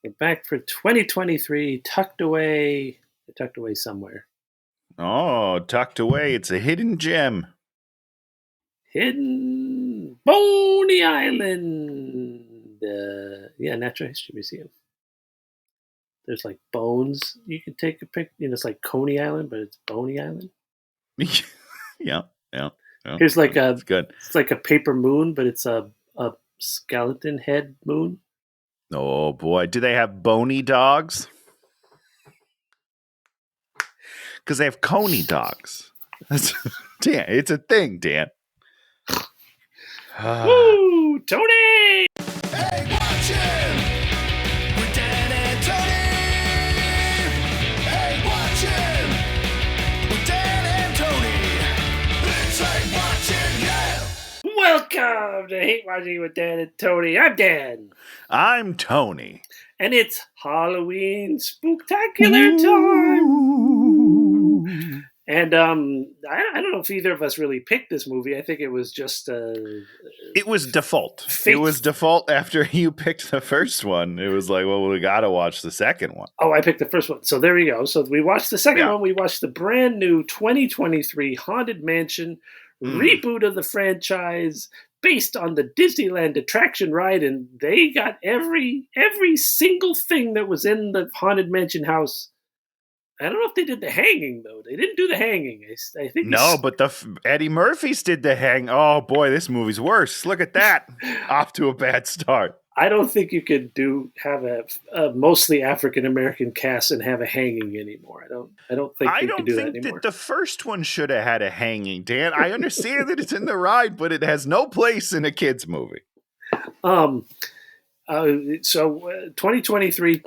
We're back for 2023, tucked away somewhere. Oh, tucked away. It's a hidden gem. Hidden Boney Island. Natural History Museum. There's like bones you can take a pic. It's like Coney Island, but it's Boney Island. yeah. Here's like It's good. It's like a paper moon, but it's a skeleton head moon. Oh boy, do they have bony dogs? Because they have coney dogs. Dan, it's a thing, Dan. Woo, Tony! Hey, watch him! With Dan and Tony! Hey, watch him! With Dan and Tony! It's like watching, yeah! Welcome to Hate Watching with Dan and Tony. I'm Dan. I'm Tony. And it's Halloween spooktacular time. And I don't know if either of us really picked this movie. I think it was just it was default. It was default after you picked the first one. It was like, well, we got to watch the second one. Oh, I picked the first one. So there we go. So we watched the second one. We watched the brand new 2023 Haunted Mansion reboot of the franchise based on the Disneyland attraction ride. And they got every single thing that was in the Haunted Mansion house. I don't know if they did the hanging, though. They didn't do the hanging. I think no, but Eddie Murphy's did the hang. Oh, boy, this movie's worse. Look at that. Off to a bad start. I don't think you could have a mostly African-American cast and have a hanging anymore. I don't think you can do that anymore. I don't think that the first one should have had a hanging, Dan. I understand that it's in the ride, but it has no place in a kid's movie. So 2023...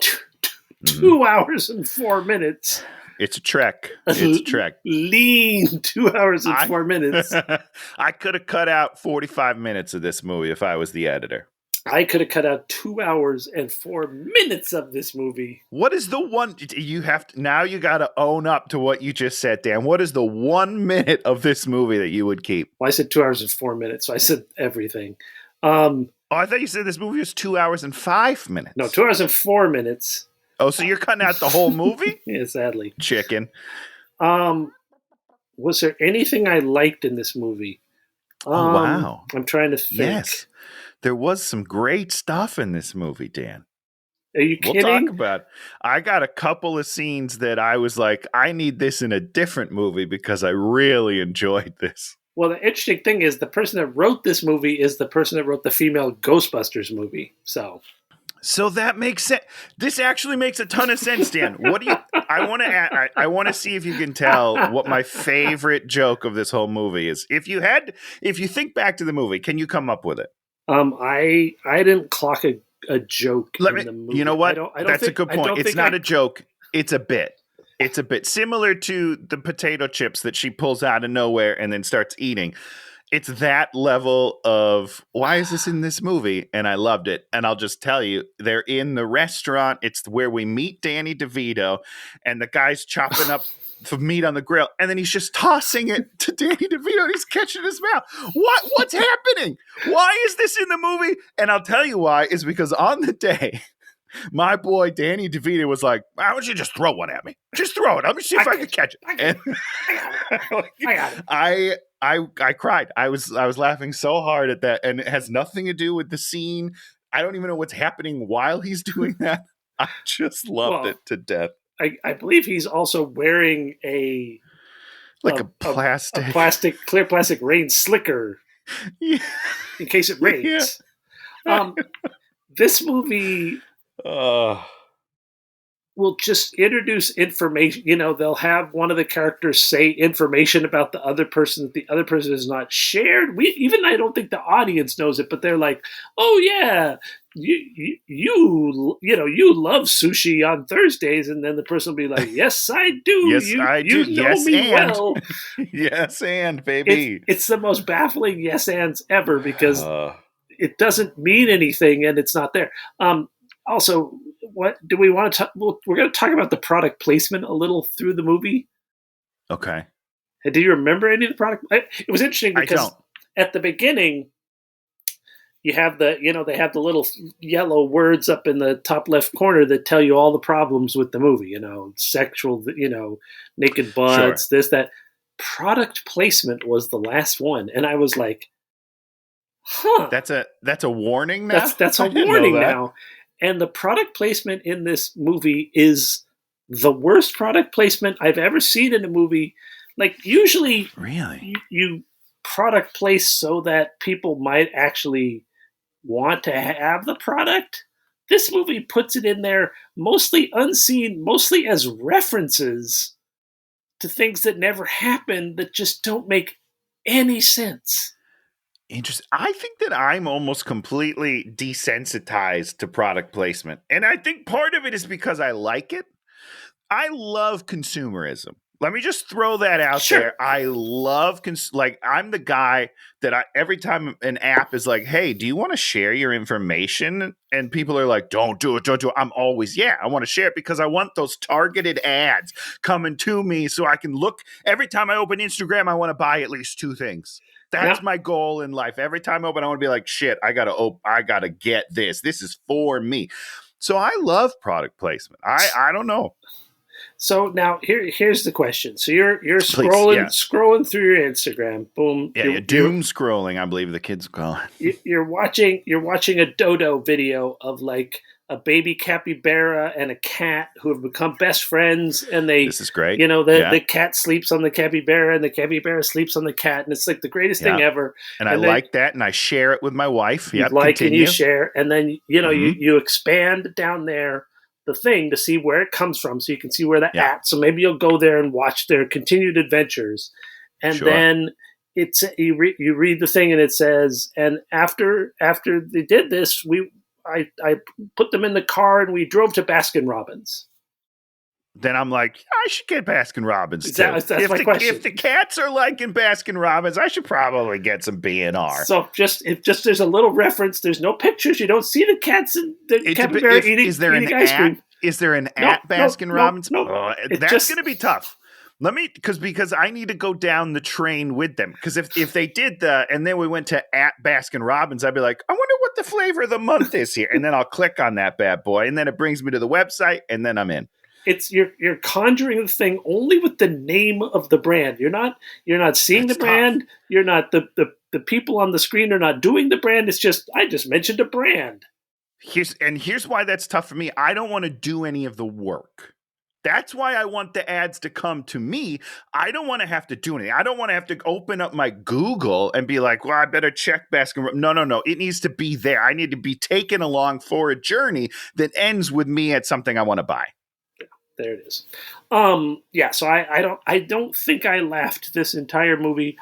2 hours and 4 minutes. It's a trek. It's a trek. Lean 2 hours and 4 minutes. I could have cut out 45 minutes of this movie if I was the editor. I could have cut out 2 hours and 4 minutes of this movie. What is the one you have to, now you got to own up to what you just said, Dan. What is the 1 minute of this movie that you would keep? Well, I said 2 hours and 4 minutes, so I said everything. Oh, I thought you said this movie was 2 hours and 5 minutes. No, 2 hours and 4 minutes. Oh, so you're cutting out the whole movie? Yeah, sadly. Chicken. Was there anything I liked in this movie? Oh, wow. I'm trying to think. Yes. There was some great stuff in this movie, Dan. Are you kidding? We'll talk about it. I got a couple of scenes that I was like, I need this in a different movie because I really enjoyed this. Well, the interesting thing is the person that wrote this movie is the person that wrote the female Ghostbusters movie. So that makes sense. This actually makes a ton of sense, Dan. What do you? I want to see if you can tell what my favorite joke of this whole movie is. If you think back to the movie, can you come up with it? I didn't clock a joke in the movie. You know what? That's a good point. It's not a joke. It's a bit. It's a bit similar to the potato chips that she pulls out of nowhere and then starts eating. It's that level of, why is this in this movie? And I loved it. And I'll just tell you, they're in the restaurant. It's where we meet Danny DeVito, and the guy's chopping up the meat on the grill, and then he's just tossing it to Danny DeVito, and he's catching his mouth. What's happening? Why is this in the movie? And I'll tell you why, is because on the day, my boy Danny DeVito was like, why don't you just throw one at me? Just throw it. Let me see if I can catch it. And I got it. I cried. I was laughing so hard at that, and it has nothing to do with the scene. I don't even know what's happening while he's doing that. I just loved it to death. I believe he's also wearing a clear plastic rain slicker in case it rains. Yeah. This movie will just introduce information. They'll have one of the characters say information about the other person that the other person has not shared. I don't think the audience knows it, but they're like, "Oh yeah, you love sushi on Thursdays," and then the person will be like, "Yes, I do. Yes, I do. You know me well." Yes, and baby, it's the most baffling yes ands ever because it doesn't mean anything and it's not there. Also, what do we want to talk? Well, we're going to talk about the product placement a little through the movie. Okay. Do you remember any of the product? It was interesting because at the beginning, you have the, they have the little yellow words up in the top left corner that tell you all the problems with the movie, sexual, naked butts, this, that. Product placement was the last one. And I was like, huh. That's a warning now? That's a warning now. And the product placement in this movie is the worst product placement I've ever seen in a movie. Like, usually really you product place so that people might actually want to have the product. This movie puts it in there mostly unseen, mostly as references to things that never happened that just don't make any sense. Interesting. I think that I'm almost completely desensitized to product placement. And I think part of it is because I like it. I love consumerism. Let me just throw that out there. I love, I'm the guy that every time an app is like, hey, do you want to share your information? And people are like, don't do it. I'm always, I want to share it because I want those targeted ads coming to me so I can look. Every time I open Instagram, I want to buy at least 2 things. That's my goal in life. Every time I open, I want to be like, shit, I gotta get this. This is for me. So I love product placement. I don't know. So now here's the question. So you're scrolling through your Instagram. Boom. Yeah, you're doom scrolling, I believe the kids call it. You're watching a dodo video of like a baby capybara and a cat who have become best friends, and this is great. The cat sleeps on the capybara and the capybara sleeps on the cat, and it's like the greatest thing ever. And I like that, and I share it with my wife. And you share, and then you expand down there the thing to see where it comes from, so you can see where they're at. So maybe you'll go there and watch their continued adventures, and then you read the thing and it says, and after they did this, I put them in the car and we drove to Baskin Robbins. Then I'm like, I should get Baskin Robbins too. That's my question. If the cats are liking Baskin Robbins, I should probably get some B&R. So if there's a little reference, there's no pictures. You don't see the cats and the capybara eating ice cream. Is there an Baskin Robbins? No. That's going to be tough. Let me, because I need to go down the train with them. Because if they did that and then we went to @Baskin Robbins, I'd be like, I wonder what the flavor of the month is here. And then I'll click on that bad boy. And then it brings me to the website and then I'm in. It's you're conjuring the thing only with the name of the brand. You're not seeing the brand. Tough. You're not the people on the screen are not doing the brand. It's just, I just mentioned a brand. Here's why that's tough for me. I don't want to do any of the work. That's why I want the ads to come to me. I don't want to have to do anything. I don't want to have to open up my Google and be like, well, I better check Baskin Robbins. No. It needs to be there. I need to be taken along for a journey that ends with me at something I want to buy. There it is. So I don't think I laughed this entire movie.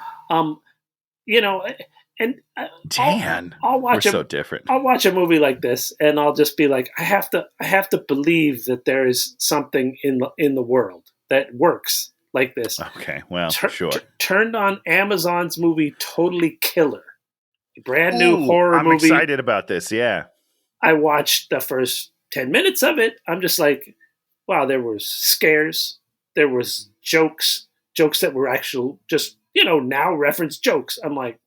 And Dan, I'll watch we're so different. I'll watch a movie like this, and I'll just be like, I have to believe that there is something in the world that works like this. Okay, well, sure. Turned on Amazon's movie Totally Killer, brand new horror movie. I'm excited about this. Yeah, I watched the first 10 minutes of it. I'm just like, wow, there was scares, there was jokes that were actual, just now reference jokes. I'm like.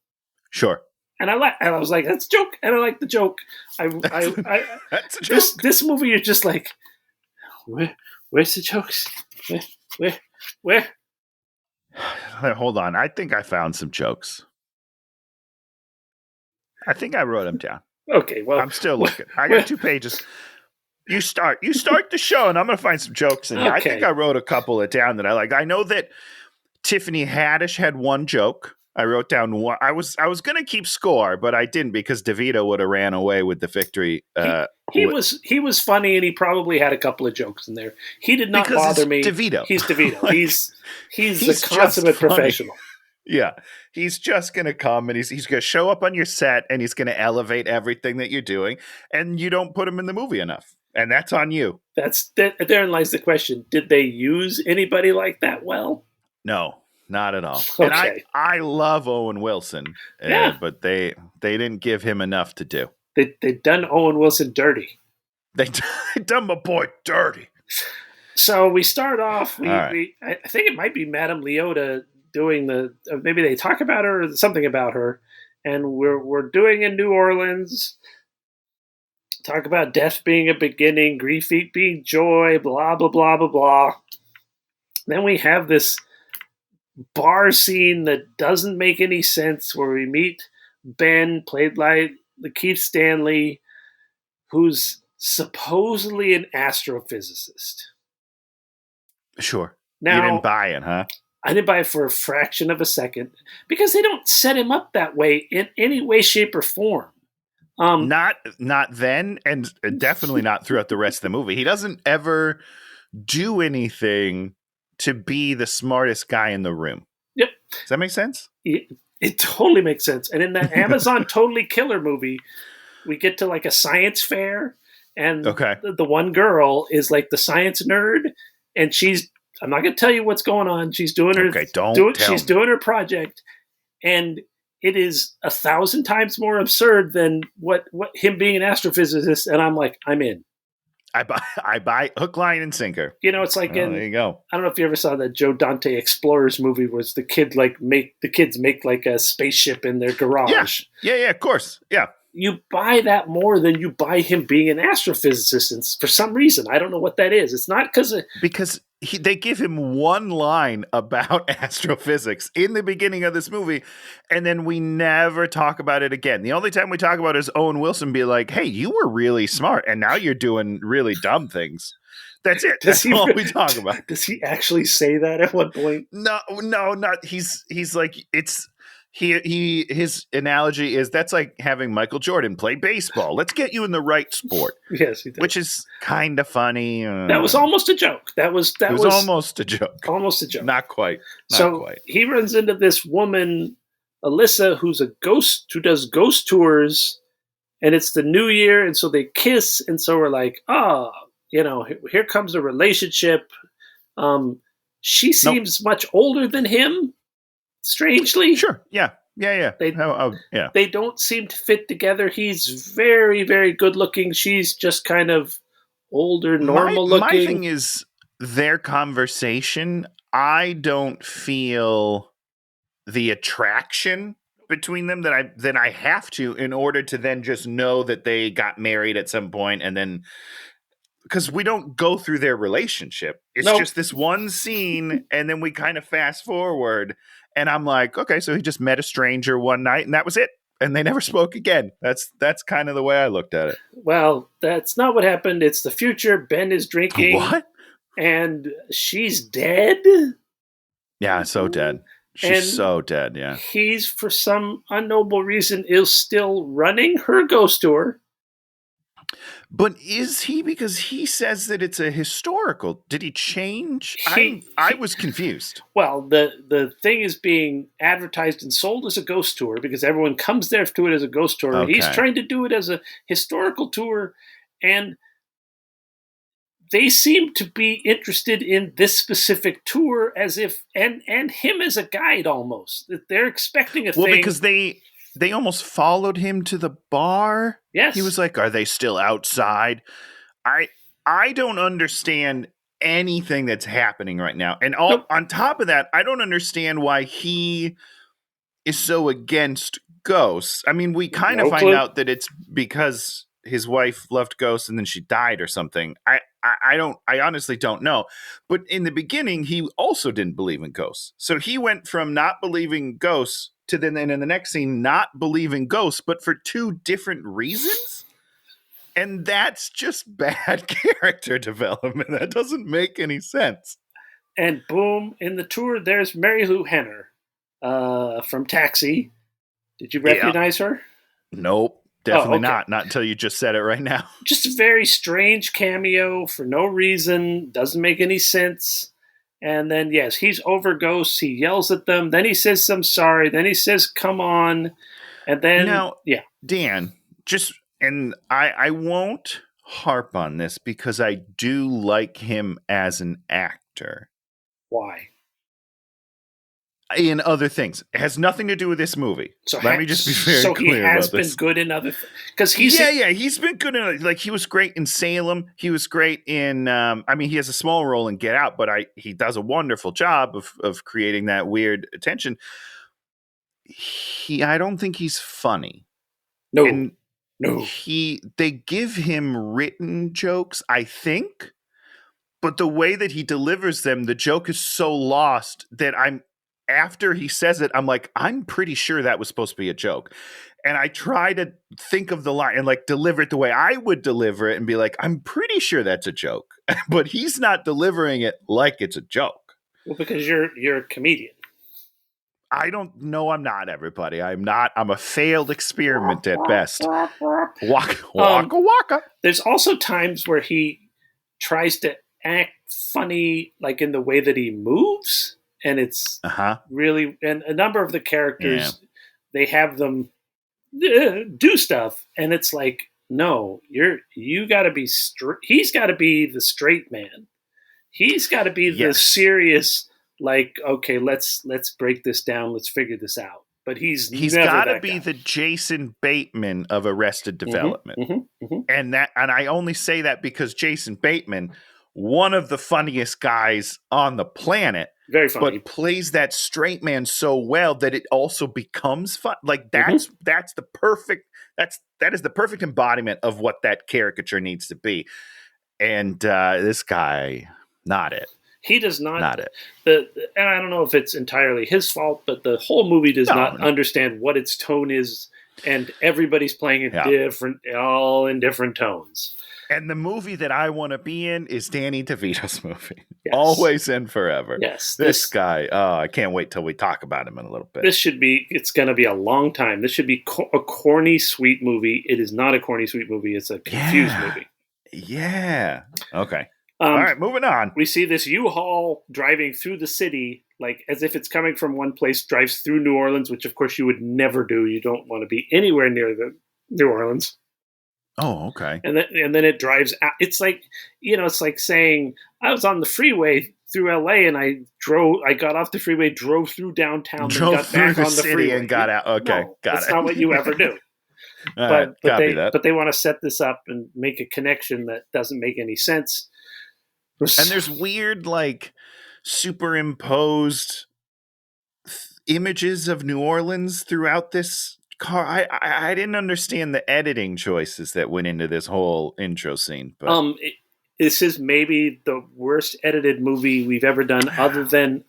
Sure. And I was like, that's a joke. And I like the joke. That's a joke. This movie, you're just like, where's the jokes? Where? Hold on. I think I found some jokes. I think I wrote them down. Okay, well. I'm still looking. I got 2 pages. You start the show and I'm going to find some jokes in here. Okay. I think I wrote a couple of down that I like. I know that Tiffany Haddish had one joke. I wrote down one. I was going to keep score, but I didn't because DeVito would have ran away with the victory. He was funny, and he probably had a couple of jokes in there. He did not bother me. DeVito. He's DeVito. He's the consummate professional. Yeah, he's just going to come and he's going to show up on your set and he's going to elevate everything that you're doing, and you don't put him in the movie enough, and that's on you. Therein lies the question: did they use anybody like that well? No. Not at all. Okay. And I love Owen Wilson, but they didn't give him enough to do. They done Owen Wilson dirty. They done my boy dirty. So we start off. I think it might be Madame Leota doing maybe they talk about her or something about her, and we're doing in New Orleans. Talk about death being a beginning, grief being joy, blah blah blah blah blah. Then we have this bar scene that doesn't make any sense where we meet Ben, played by Keith Stanley, who's supposedly an astrophysicist. Sure. Now, you didn't buy it, huh? I didn't buy it for a fraction of a second because they don't set him up that way in any way, shape, or form. Not then, and definitely not throughout the rest of the movie. He doesn't ever do anything to be the smartest guy in the room. Yep. Does that make sense? It totally makes sense. And in that Amazon Totally Killer movie, we get to like a science fair, and the one girl is like the science nerd, and I'm not going to tell you what's going on. She's doing her doing her project, and it is 1,000 times more absurd than what him being an astrophysicist. And I'm like, I'm in. I buy hook, line, and sinker. You know, it's like there you go. I don't know if you ever saw that Joe Dante Explorers movie, where the kids make like a spaceship in their garage. Yeah, of course. Yeah. You buy that more than you buy him being an astrophysicist, and for some reason. I don't know what that is. It's not because they give him one line about astrophysics in the beginning of this movie, and then we never talk about it again. The only time we talk about it is Owen Wilson be like, hey, you were really smart, and now you're doing really dumb things. That's it. That's all we talk about. Does he actually say that at one point? No, not. He's like, it's... His analogy is that's like having Michael Jordan play baseball. Let's get you in the right sport. Yes, he does. Which is kind of funny. That was almost a joke. That was almost a joke. Almost a joke. Not quite. He runs into this woman, Alyssa, who's a ghost, who does ghost tours, and it's the new year, and so they kiss, and so we're like, here comes a relationship. She seems much older than him. Strangely. Sure. Yeah. They don't seem to fit together. He's very, very good looking. She's just kind of older, normal looking. My thing is their conversation. I don't feel the attraction between them that I have to in order to then just know that they got married at some point, and then because we don't go through their relationship. It's just this one scene, and then we kind of fast forward. And I'm like, okay, so he just met a stranger one night, and that was it. And they never spoke again. That's kind of the way I looked at it. Well, that's not what happened. It's the future. Ben is drinking. What? And she's dead? Yeah, so dead. She's so dead, yeah. He's, for some unknowable reason, is still running her ghost tour. But is he? Because he says that it's a historical. Did he change? I was confused. Well, the thing is being advertised and sold as a ghost tour because everyone comes there to it as a ghost tour. Okay. He's trying to do it as a historical tour, and they seem to be interested in this specific tour as if and him as a guide almost. That they're expecting a thing. Well, because they almost followed him to the bar. Yes. He was like, are they still outside? I don't understand anything that's happening right now. And on top of that, I don't understand why he is so against ghosts. I mean, we kind of find out that it's because his wife loved ghosts and then she died or something. I honestly don't know. But in the beginning, he also didn't believe in ghosts. So he went from not believing ghosts to then in the next scene not believing ghosts, but for two different reasons. And that's just bad character development. That doesn't make any sense. And boom, in the tour, there's Mary Lou Henner from Taxi. Did you recognize her? Nope. Definitely not. Not until you just said it right now. Just a very strange cameo for no reason. Doesn't make any sense. And then, yes, he's over ghosts. He yells at them. Then he says, I'm sorry. Then he says, come on. And then, Dan, and I won't harp on this because I do like him as an actor. Why? In other things. It has nothing to do with this movie. So let me just be very clear about this. So he has been good in other things. Because he's been good in, like, he was great in Salem. He was great in, he has a small role in Get Out, but he does a wonderful job of creating that weird tension. I don't think he's funny. No. And no. They give him written jokes, I think, but the way that he delivers them, the joke is so lost that after he says it, I'm like, I'm pretty sure that was supposed to be a joke. And I try to think of the line and like deliver it the way I would deliver it and be like, I'm pretty sure that's a joke. But he's not delivering it like it's a joke. Well, because you're a comedian. I don't know. I'm not, everybody. I'm not. I'm a failed experiment at best. Waka. There's also times where he tries to act funny, like in the way that he moves. And it's really, and a number of the characters, they have them do stuff. And it's like, no, you got to be he's got to be the straight man. He's got to be the serious, like, okay, let's break this down. Let's figure this out. But he's got to be the Jason Bateman of Arrested Development. And I only say that because Jason Bateman, one of the funniest guys on the planet, very funny, but plays that straight man so well that it also becomes fun. Like that is the perfect embodiment of what that caricature needs to be. And this guy, not it. He does not it. And I don't know if it's entirely his fault, but the whole movie does not understand what its tone is, and everybody's playing it all in different tones. And the movie that I want to be in is Danny DeVito's movie. Yes. Always and Forever. Yes. This guy, I can't wait till we talk about him in a little bit. It's going to be a long time. This should be a corny, sweet movie. It is not a corny, sweet movie. It's a confused movie. Yeah. Okay. All right, moving on. We see this U-Haul driving through the city, like as if it's coming from one place, drives through New Orleans, which of course you would never do. You don't want to be anywhere near the New Orleans. Oh, okay. And then it drives out. It's like, it's like saying I was on the freeway through LA and I got off the freeway, drove through downtown, and got back on the freeway and got out. Okay, no, that's not what you ever do. But they want to set this up and make a connection that doesn't make any sense. And there's weird, like, superimposed images of New Orleans throughout this car. I didn't understand the editing choices that went into this whole intro scene. But this is maybe the worst edited movie we've ever done, other than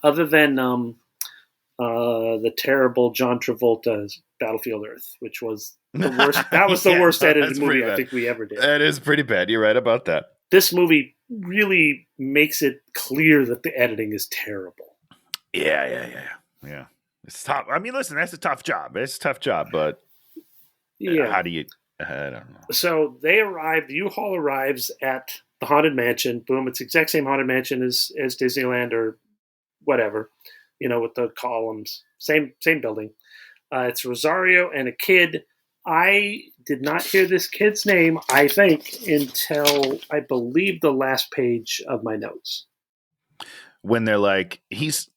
the terrible John Travolta's Battlefield Earth, which was the worst. That was the worst edited movie I think we ever did. That is pretty bad. You're right about that. This movie really makes it clear that the editing is terrible. Yeah. It's tough. I mean, listen, that's a tough job. It's a tough job, but how do you? I don't know. So they arrive. The U-Haul arrives at the Haunted Mansion. Boom! It's the exact same Haunted Mansion as Disneyland or whatever. With the columns. Same building. It's Rosario and a kid. I did not hear this kid's name, I think, until I believe the last page of my notes. When they're like, he's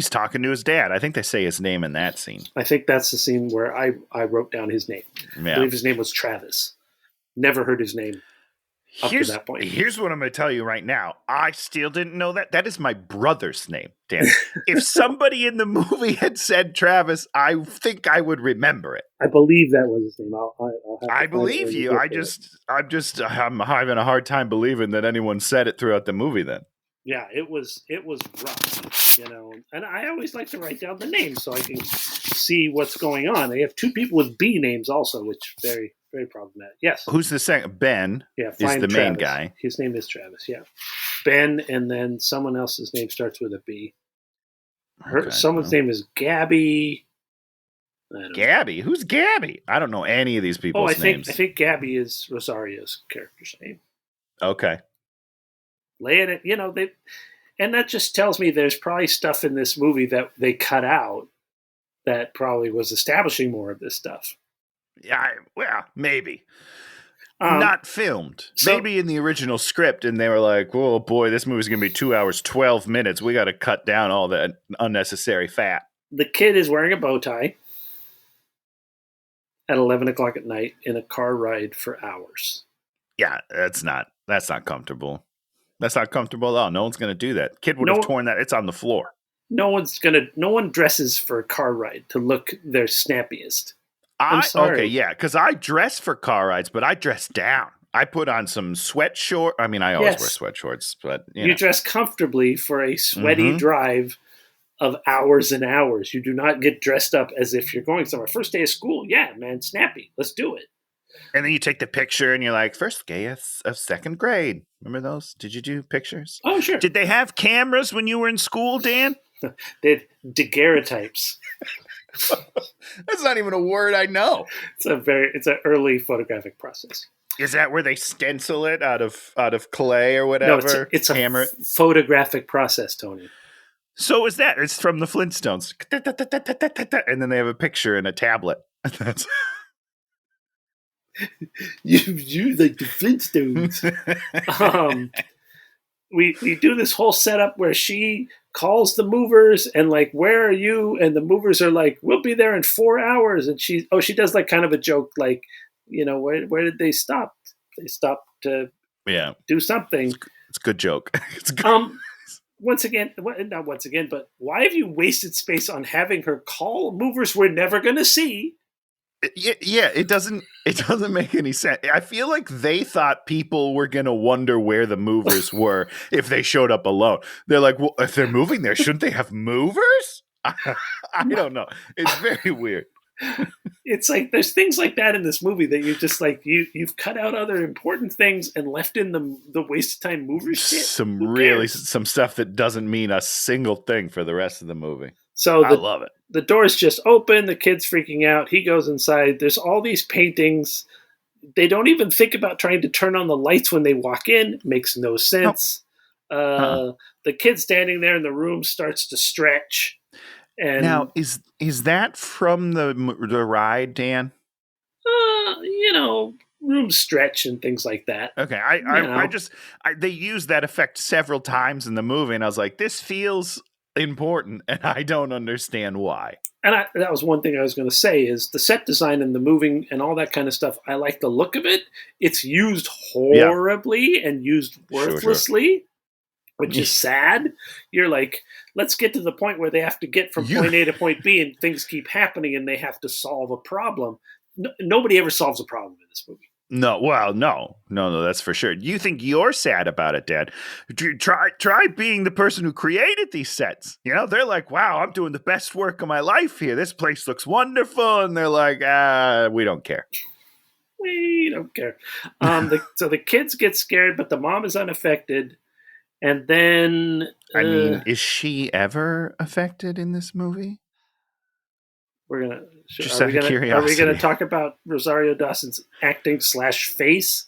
talking to his dad. I think they say his name in that scene. I think that's the scene where I wrote down his name. Yeah. I believe his name was Travis. Never heard his name up to that point. Here's what I'm going to tell you right now. I still didn't know that. That is my brother's name, Dan. If somebody in the movie had said Travis, I think I would remember it. I believe that was his name. I believe you. I'm having a hard time believing that anyone said it throughout the movie then. Yeah, it was rough, and I always like to write down the names so I can see what's going on. They have two people with B names also, which very, very problematic. Yes. Who's the second? Ben is the Travis. main guy. His name is Travis, yeah. Ben, and then someone else's name starts with a B. Someone's name is Gabby. Gabby? Who's Gabby? I don't know any of these people's names. I think Gabby is Rosario's character's name. Okay. Laying it, and that just tells me there's probably stuff in this movie that they cut out that probably was establishing more of this stuff. Yeah, well, maybe. Not filmed. Maybe in the original script, and they were like, oh boy, this movie's going to be 2 hours, 12 minutes. We got to cut down all that unnecessary fat. The kid is wearing a bow tie at 11 o'clock at night in a car ride for hours. Yeah, that's not comfortable. That's not comfortable at all. No one's going to do that. Kid would have torn that. It's on the floor. no one dresses for a car ride to look their snappiest. I'm sorry. Okay, yeah, because I dress for car rides, but I dress down. I put on some sweat shorts. I mean, I always wear sweat shorts, but you dress comfortably for a sweaty drive of hours and hours. You do not get dressed up as if you're going somewhere. First day of school, yeah, man, snappy. Let's do it. And then you take the picture and you're like, first day of second grade. Remember those? Did you do pictures? Oh, sure. Did they have cameras when you were in school, Dan? They had daguerreotypes. That's not even a word I know. It's an early photographic process. Is that where they stencil it out of clay or whatever? No, it's a photographic process, Tony. So is that? It's from the Flintstones. And then they have a picture in a tablet. You like the Flintstones. We do this whole setup where she calls the movers and like, where are you? And the movers are like, we'll be there in 4 hours. And she does like kind of a joke, like, where did they stop? They stopped to do something. It's a good joke. It's good. Not once again, but why have you wasted space on having her call movers we're never going to see? Yeah, it doesn't make any sense. I feel like they thought people were going to wonder where the movers were if they showed up alone. They're like, well, if they're moving there, shouldn't they have movers? I don't know. It's very weird. It's like there's things like that in this movie that you just like you've cut out other important things and left in the waste of time movers shit. Some stuff that doesn't mean a single thing for the rest of the movie. So I love it. The door's just open. The kid's freaking out. He goes inside. There's all these paintings. They don't even think about trying to turn on the lights when they walk in. Makes no sense. The kid standing there in the room starts to stretch. And now, is that from the ride, Dan? Rooms stretch and things like that. Okay, they used that effect several times in the movie, and I was like, this feels important, and I don't understand why. And that was one thing I was going to say is the set design and the moving and all that kind of stuff. I like the look of it. It's used horribly and used worthlessly, which is sad. You're like, let's get to the point where they have to get from point A to point B, and things keep happening, and they have to solve a problem. Nobody ever solves a problem in this movie. No, well, no, that's for sure. You think you're sad about it, Dad? Try being the person who created these sets. They're like, wow, I'm doing the best work of my life here. This place looks wonderful. And they're like, we don't care. We don't care. So the kids get scared, but the mom is unaffected. And then... is she ever affected in this movie? We're gonna. Just out of curiosity. Are we gonna talk about Rosario Dawson's acting /face?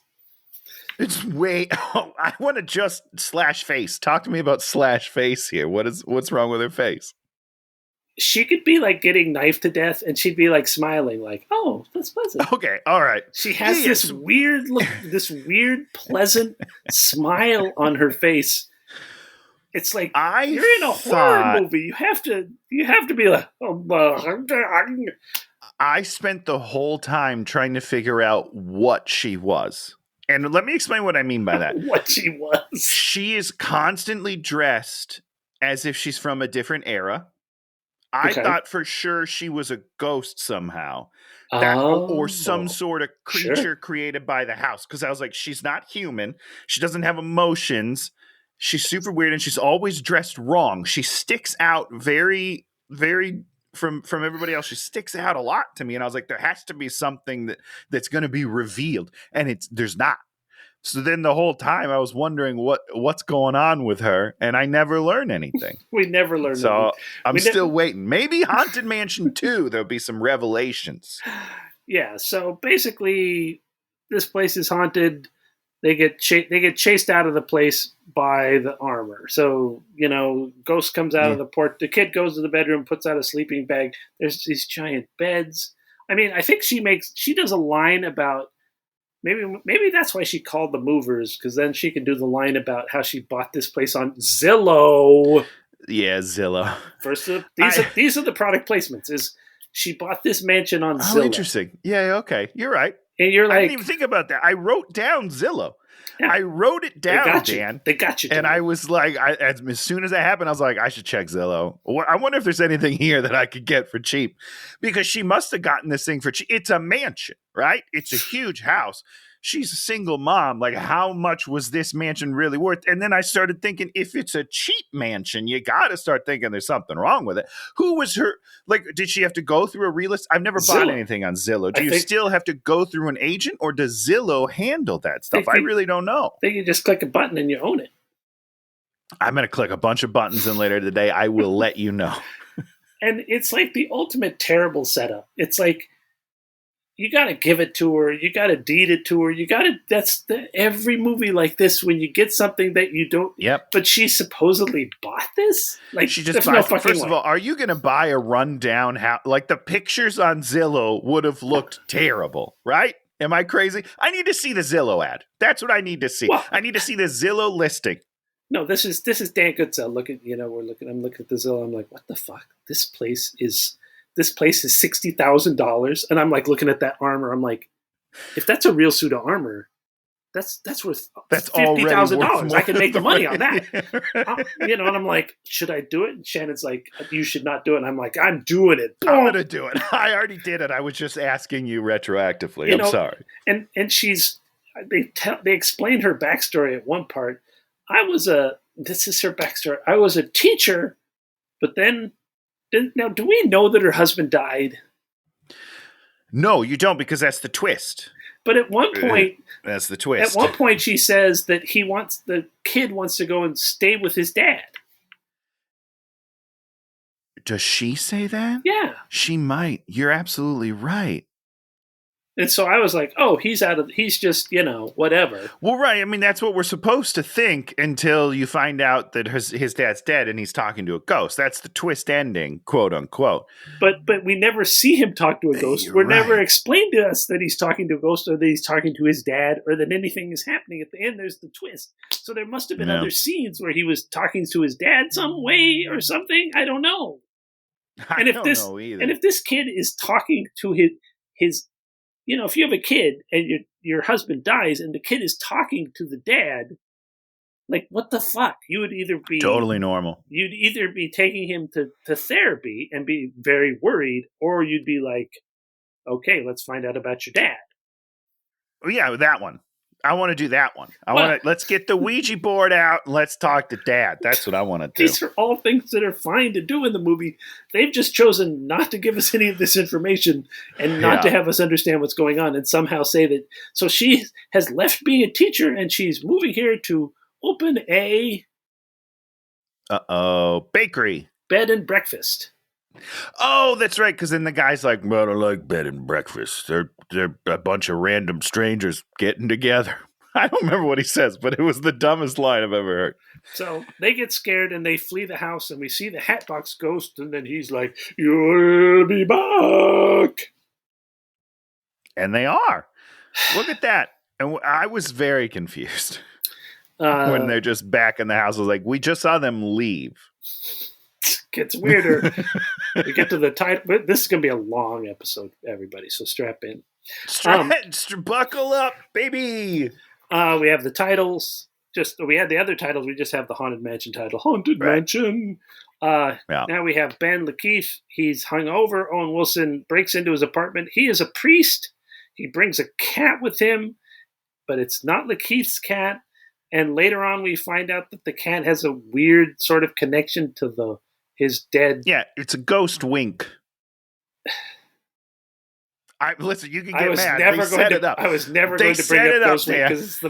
It's way. Oh, I want to just /face. Talk to me about /face here. What's wrong with her face? She could be like getting knifed to death, and she'd be like smiling, like, "Oh, that's pleasant." Okay, all right. She has this weird look, this weird, pleasant smile on her face. It's like you're in a horror movie. You have to be like, I spent the whole time trying to figure out what she was. And let me explain what I mean by that. What she was. She is constantly dressed as if she's from a different era. I thought for sure she was a ghost somehow. Or some sort of creature created by the house. Because I was like, she's not human. She doesn't have emotions. She's super weird, and she's always dressed wrong. She sticks out very, very from everybody else. She sticks out a lot to me, and I was like, there has to be something that's going to be revealed, and there's not. So then the whole time I was wondering what's going on with her, and I never learn anything. We never learn. So I'm still waiting. Maybe Haunted Mansion 2, there'll be some revelations. Yeah. So basically, this place is haunted. They get chased out of the place by the armor. So, Ghost comes out of the porch. The kid goes to the bedroom, puts out a sleeping bag. There's these giant beds. I mean, I think she does a line about maybe that's why she called the movers, because then she can do the line about how she bought this place on Zillow. Yeah, Zillow. First, these are the product placements. Is she bought this mansion on Zillow? Oh, interesting. Yeah, okay. You're right. And you're like, I didn't even think about that. I wrote down Zillow. Yeah. I wrote it down, Dan. They got you. And I was like, as soon as that happened, I was like, I should check Zillow. I wonder if there's anything here that I could get for cheap. Because she must have gotten this thing for cheap. It's a mansion, right? It's a huge house. She's a single mom. Like, how much was this mansion really worth? And then I started thinking, if it's a cheap mansion, you got to start thinking there's something wrong with it. Who was her? Like, did she have to go through a realist? I've never bought anything on Zillow. Do you still have to go through an agent, or does Zillow handle that stuff? I really don't know. I think you just click a button and you own it. I'm going to click a bunch of buttons, and later today I will let you know. And it's like the ultimate terrible setup. It's like, you got to give it to her. You got to deed it to her. Every movie like this, when you get something that you don't. Yep. But she supposedly bought this? Like, she just buys it. First of all, are you going to buy a rundown house? Like, the pictures on Zillow would have looked terrible, right? Am I crazy? I need to see the Zillow ad. That's what I need to see. Well, I need to see the Zillow listing. No, this is Dan Goodsell. I'm looking at the Zillow. I'm like, what the fuck? This place is $60,000, and I'm like looking at that armor. I'm like, if that's a real suit of armor, that's worth $50,000. I can make the money on that. And I'm like, should I do it? And Shannon's like, you should not do it. And I'm like, I'm doing it. I'm going to do it. I already did it. I was just asking you retroactively. I'm sorry. And they explained her backstory at one part. This is her backstory. I was a teacher, but then. Now, do we know that her husband died? No, you don't, because that's the twist. But at one point, that's the twist. At one point, she says that the kid wants to go and stay with his dad. Does she say that? Yeah, she might. You're absolutely right. And so I was like, oh, he's just, whatever. Well, right. I mean, that's what we're supposed to think until you find out that his dad's dead and he's talking to a ghost. That's the twist ending, quote unquote. But we never see him talk to a ghost. We're never explained to us that he's talking to a ghost or that he's talking to his dad or that anything is happening. At the end, there's the twist. So there must have been other scenes where he was talking to his dad some way or something. I don't know. I don't know either. And if this kid is talking to his if you have a kid and your husband dies and the kid is talking to the dad, like, what the fuck? You would either be totally normal. You'd either be taking him to therapy and be very worried, or you'd be like, okay, let's find out about your dad. Oh, yeah, that one. I want to do that one. Let's get the Ouija board out and let's talk to Dad. That's what I want to do. These are all things that are fine to do in the movie. They've just chosen not to give us any of this information and not to have us understand what's going on and somehow say that. So she has left being a teacher and she's moving here to open a bakery. Bed and breakfast. Oh, that's right. Because then the guy's like, well, I don't like bed and breakfast. They're a bunch of random strangers getting together. I don't remember what he says, but it was the dumbest line I've ever heard. So they get scared and they flee the house, and we see the Hatbox Ghost, and then he's like, you'll be back. And they are. Look at that. And I was very confused when they're just back in the house. I was like, we just saw them leave. Gets weirder. We get to the title. This is going to be a long episode, everybody, so strap in. Buckle up, baby. We have the titles. We had the other titles. We just have the Haunted Mansion title. Haunted Mansion. Now we have Ben Lakeith. He's hungover. Owen Wilson breaks into his apartment. He is a priest. He brings a cat with him, but it's not Lakeith's cat. And later on, we find out that the cat has a weird sort of connection to his dead. Yeah, it's a ghost wink. Listen, you can get mad. I was never going to bring up ghost wink because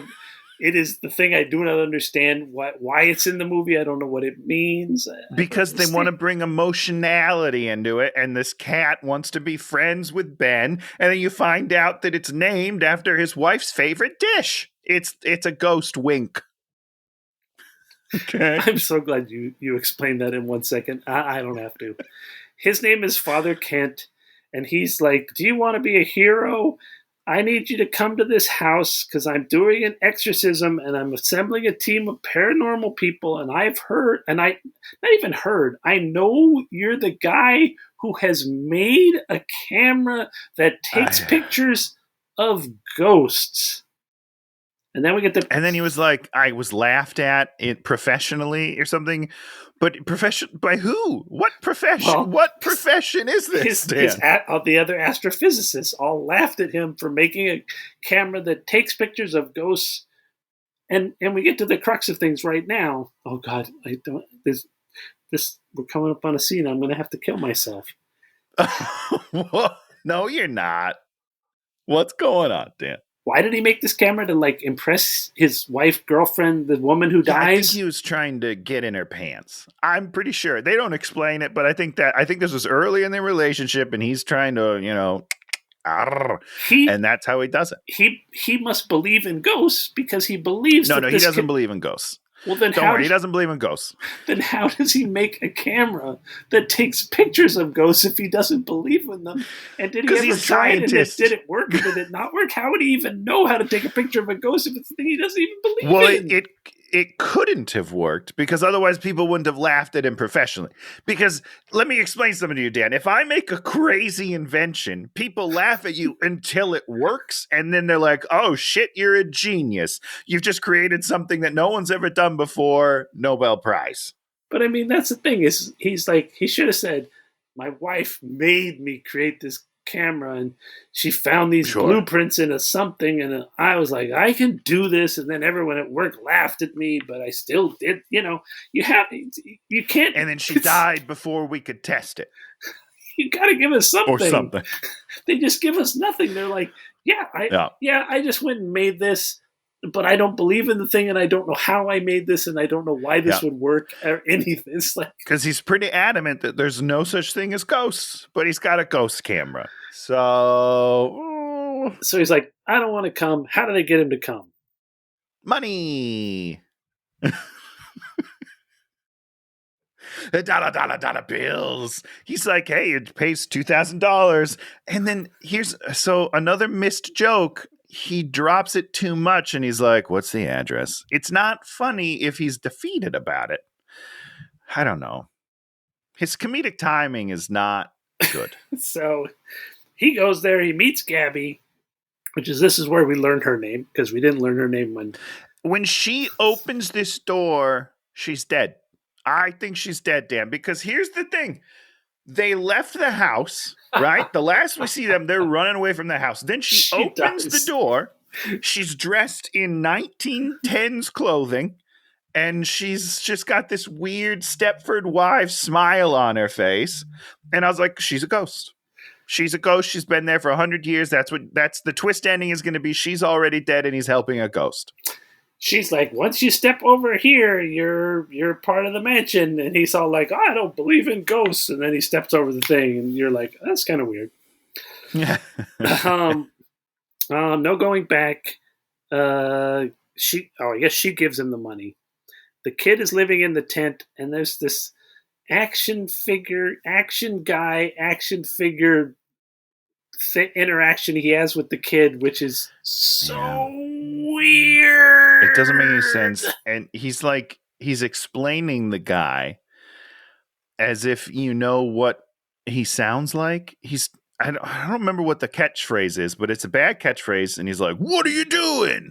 it is the thing I do not understand why it's in the movie. I don't know what it means. Because they want to bring emotionality into it, and this cat wants to be friends with Ben, and then you find out that it's named after his wife's favorite dish. It's a ghost wink. Okay. I'm so glad you explained that in 1 second. I don't have to. His name is Father Kent, and he's like, do you want to be a hero? I need you to come to this house because I'm doing an exorcism and I'm assembling a team of paranormal people. And I've heard, and I not even heard, I know you're the guy who has made a camera that takes pictures of ghosts. And then we get and then he was like, I was laughed at it professionally or something. But profession by who? What profession? Well, what profession is this? The other astrophysicists all laughed at him for making a camera that takes pictures of ghosts. And we get to the crux of things right now. Oh God, I don't. This we're coming up on a scene. I'm going to have to kill myself. No, you're not. What's going on, Dan? Why did he make this camera to like impress his wife, girlfriend, the woman who dies? I think he was trying to get in her pants. I'm pretty sure they don't explain it, but I think this was early in their relationship, and he's trying to, and that's how he does it. He must believe in ghosts because he believes. No, he doesn't believe in ghosts. Well, then don't worry, he doesn't believe in ghosts. Then how does he make a camera that takes pictures of ghosts if he doesn't believe in them? And did he ever try it? And did it work? Or did it not work? How would he even know how to take a picture of a ghost if it's a thing he doesn't even believe in? Well, it couldn't have worked because otherwise people wouldn't have laughed at him professionally. Because let me explain something to you, Dan. If I make a crazy invention, people laugh at you until it works. And then they're like, oh, shit, you're a genius. You've just created something that no one's ever done before. Nobel Prize. But I mean, that's the thing is he's like, he should have said, my wife made me create this camera and she found these blueprints in a something and I was like, I can do this, and then everyone at work laughed at me, but I still did. You can't, and then she died before we could test it. You got to give us something. Or something. They just give us nothing. They're like, I just went and made this, but I don't believe in the thing, and I don't know how I made this, and I don't know why this would work or anything. Because he's pretty adamant that there's no such thing as ghosts, but he's got a ghost camera. So he's like, I don't want to come. How did I get him to come? Money. Dollar bills. He's like, hey, it pays $2,000. And then here's another missed joke. He drops it too much and he's like, what's the address? It's not funny if he's defeated about it. I don't know. His comedic timing is not good. So he goes there, he meets Gabby, this is where we learned her name, because we didn't learn her name when she opens this door, she's dead. I think she's dead, Dan, because here's the thing. They left the house, right? The last we see them, they're running away from the house. Then she opens the door. She's dressed in 1910s clothing, and she's just got this weird Stepford Wives smile on her face. And I was like, she's a ghost. She's a ghost. She's been there for 100 years. That's the twist ending is going to be. She's already dead, and he's helping a ghost. She's like, once you step over here, you're part of the mansion. And he's all like, I don't believe in ghosts. And then he steps over the thing, and you're like, that's kind of weird. Yeah. No going back. I guess she gives him the money. The kid is living in the tent, and there's this action figure interaction he has with the kid, which is so weird. It doesn't make any sense. And he's explaining the guy as if you know what he sounds like. I don't remember what the catchphrase is, but it's a bad catchphrase. And he's like, what are you doing?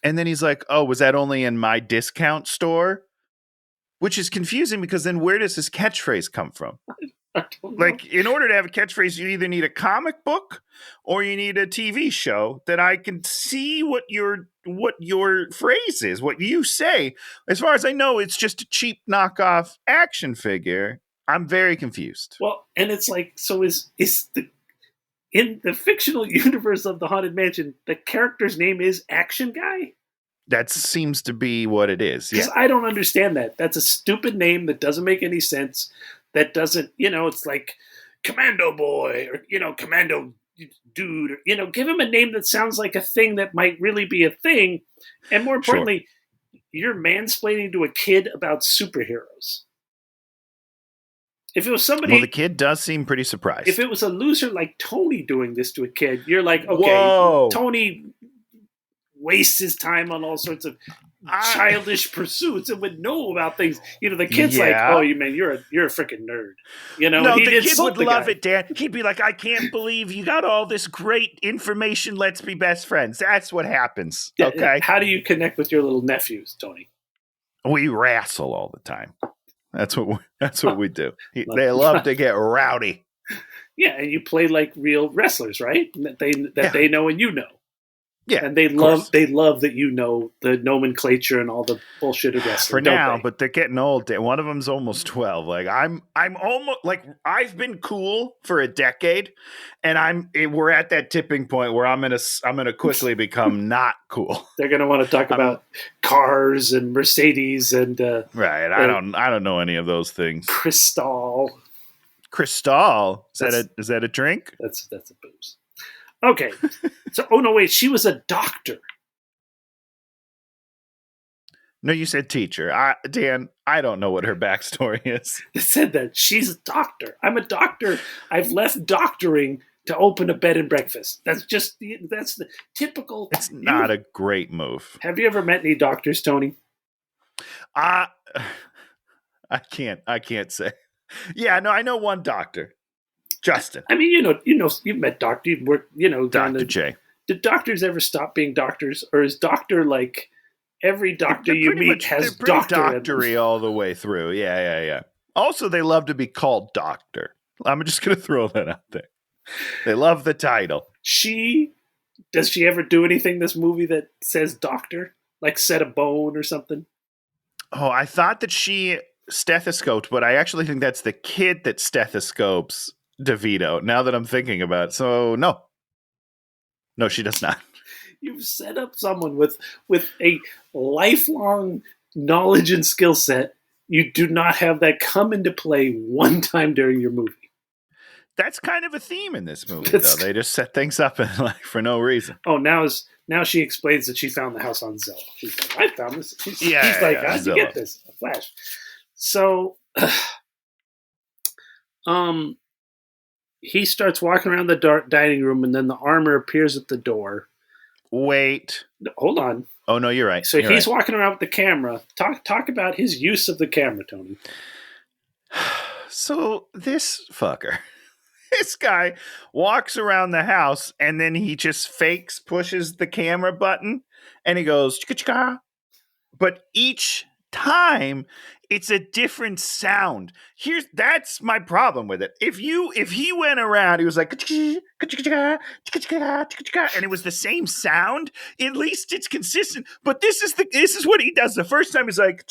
And then he's like, oh, was that only in my discount store? Which is confusing because then where does his catchphrase come from? I don't know. Like, in order to have a catchphrase, you either need a comic book or you need a TV show that I can see what your phrase is, what you say. As far as I know, it's just a cheap knockoff action figure. I'm very confused. Well, and it's like, so is in the fictional universe of the Haunted Mansion, the character's name is Action Guy? That seems to be what it is. Because I don't understand that. That's a stupid name that doesn't make any sense. That doesn't, it's like Commando Boy or, Commando Dude. Or, give him a name that sounds like a thing that might really be a thing. And more importantly, you're mansplaining to a kid about superheroes. If it was somebody... Well, the kid does seem pretty surprised. If it was a loser like Tony doing this to a kid, you're like, okay, Whoa. Tony wastes his time on all sorts of childish pursuits and would know about things. The kid's like, "Oh, you man, you're a freaking nerd." No, the kid would love it, Dan. He'd be like, "I can't believe you got all this great information. Let's be best friends." That's what happens. Yeah, okay. How do you connect with your little nephews, Tony? We wrestle all the time. That's what we do. They love to get rowdy. Yeah, and you play like real wrestlers, right? They know and you know. Yeah, and they love that you know the nomenclature and all the bullshit of wrestling. For now, but they're getting old. One of them's almost 12. Like I'm almost like I've been cool for a decade, and we're at that tipping point where I'm gonna quickly become not cool. They're gonna want to talk about cars and Mercedes and right. I don't know any of those things. Cristal. Is that a drink? That's a booze. Okay. So, oh no, wait. She was a doctor. No, you said teacher. Dan, I don't know what her backstory is. It said that she's a doctor. I'm a doctor. I've left doctoring to open a bed and breakfast. That's the typical. It's not a great move. Have you ever met any doctors, Tony? I can't say. Yeah, no, I know one doctor. Justin. I mean, you've met doctors. You've worked, Dr. J. Did doctors ever stop being doctors, or is doctor like every doctor you meet has doctor? Doctory all the way through. Yeah. Also, they love to be called doctor. I'm just going to throw that out there. They love the title. Does she ever do anything in this movie that says doctor, like set a bone or something? Oh, I thought that she stethoscoped, but I actually think that's the kid that stethoscopes DeVito, now that I'm thinking about it. So no, she does not. You've set up someone with a lifelong knowledge and skill set. You do not have that come into play one time during your movie. That's kind of a theme in this movie, though. They just set things up for no reason. Oh, now she explains that she found the house on Zillow. She's like, I found this. He's like, how'd you get this? A flash. So, he starts walking around the dining room, and then the armor appears at the door. Wait. Hold on. Oh, no, you're right. So he's walking around with the camera. Talk about his use of the camera, Tony. So this fucker, this guy walks around the house, and then he just pushes the camera button, and he goes, chicka-chicka. But each time it's a different sound. That's my problem with it. If he went around, he was like, and it was the same sound, at least it's consistent. But this is what he does. The first time he's like,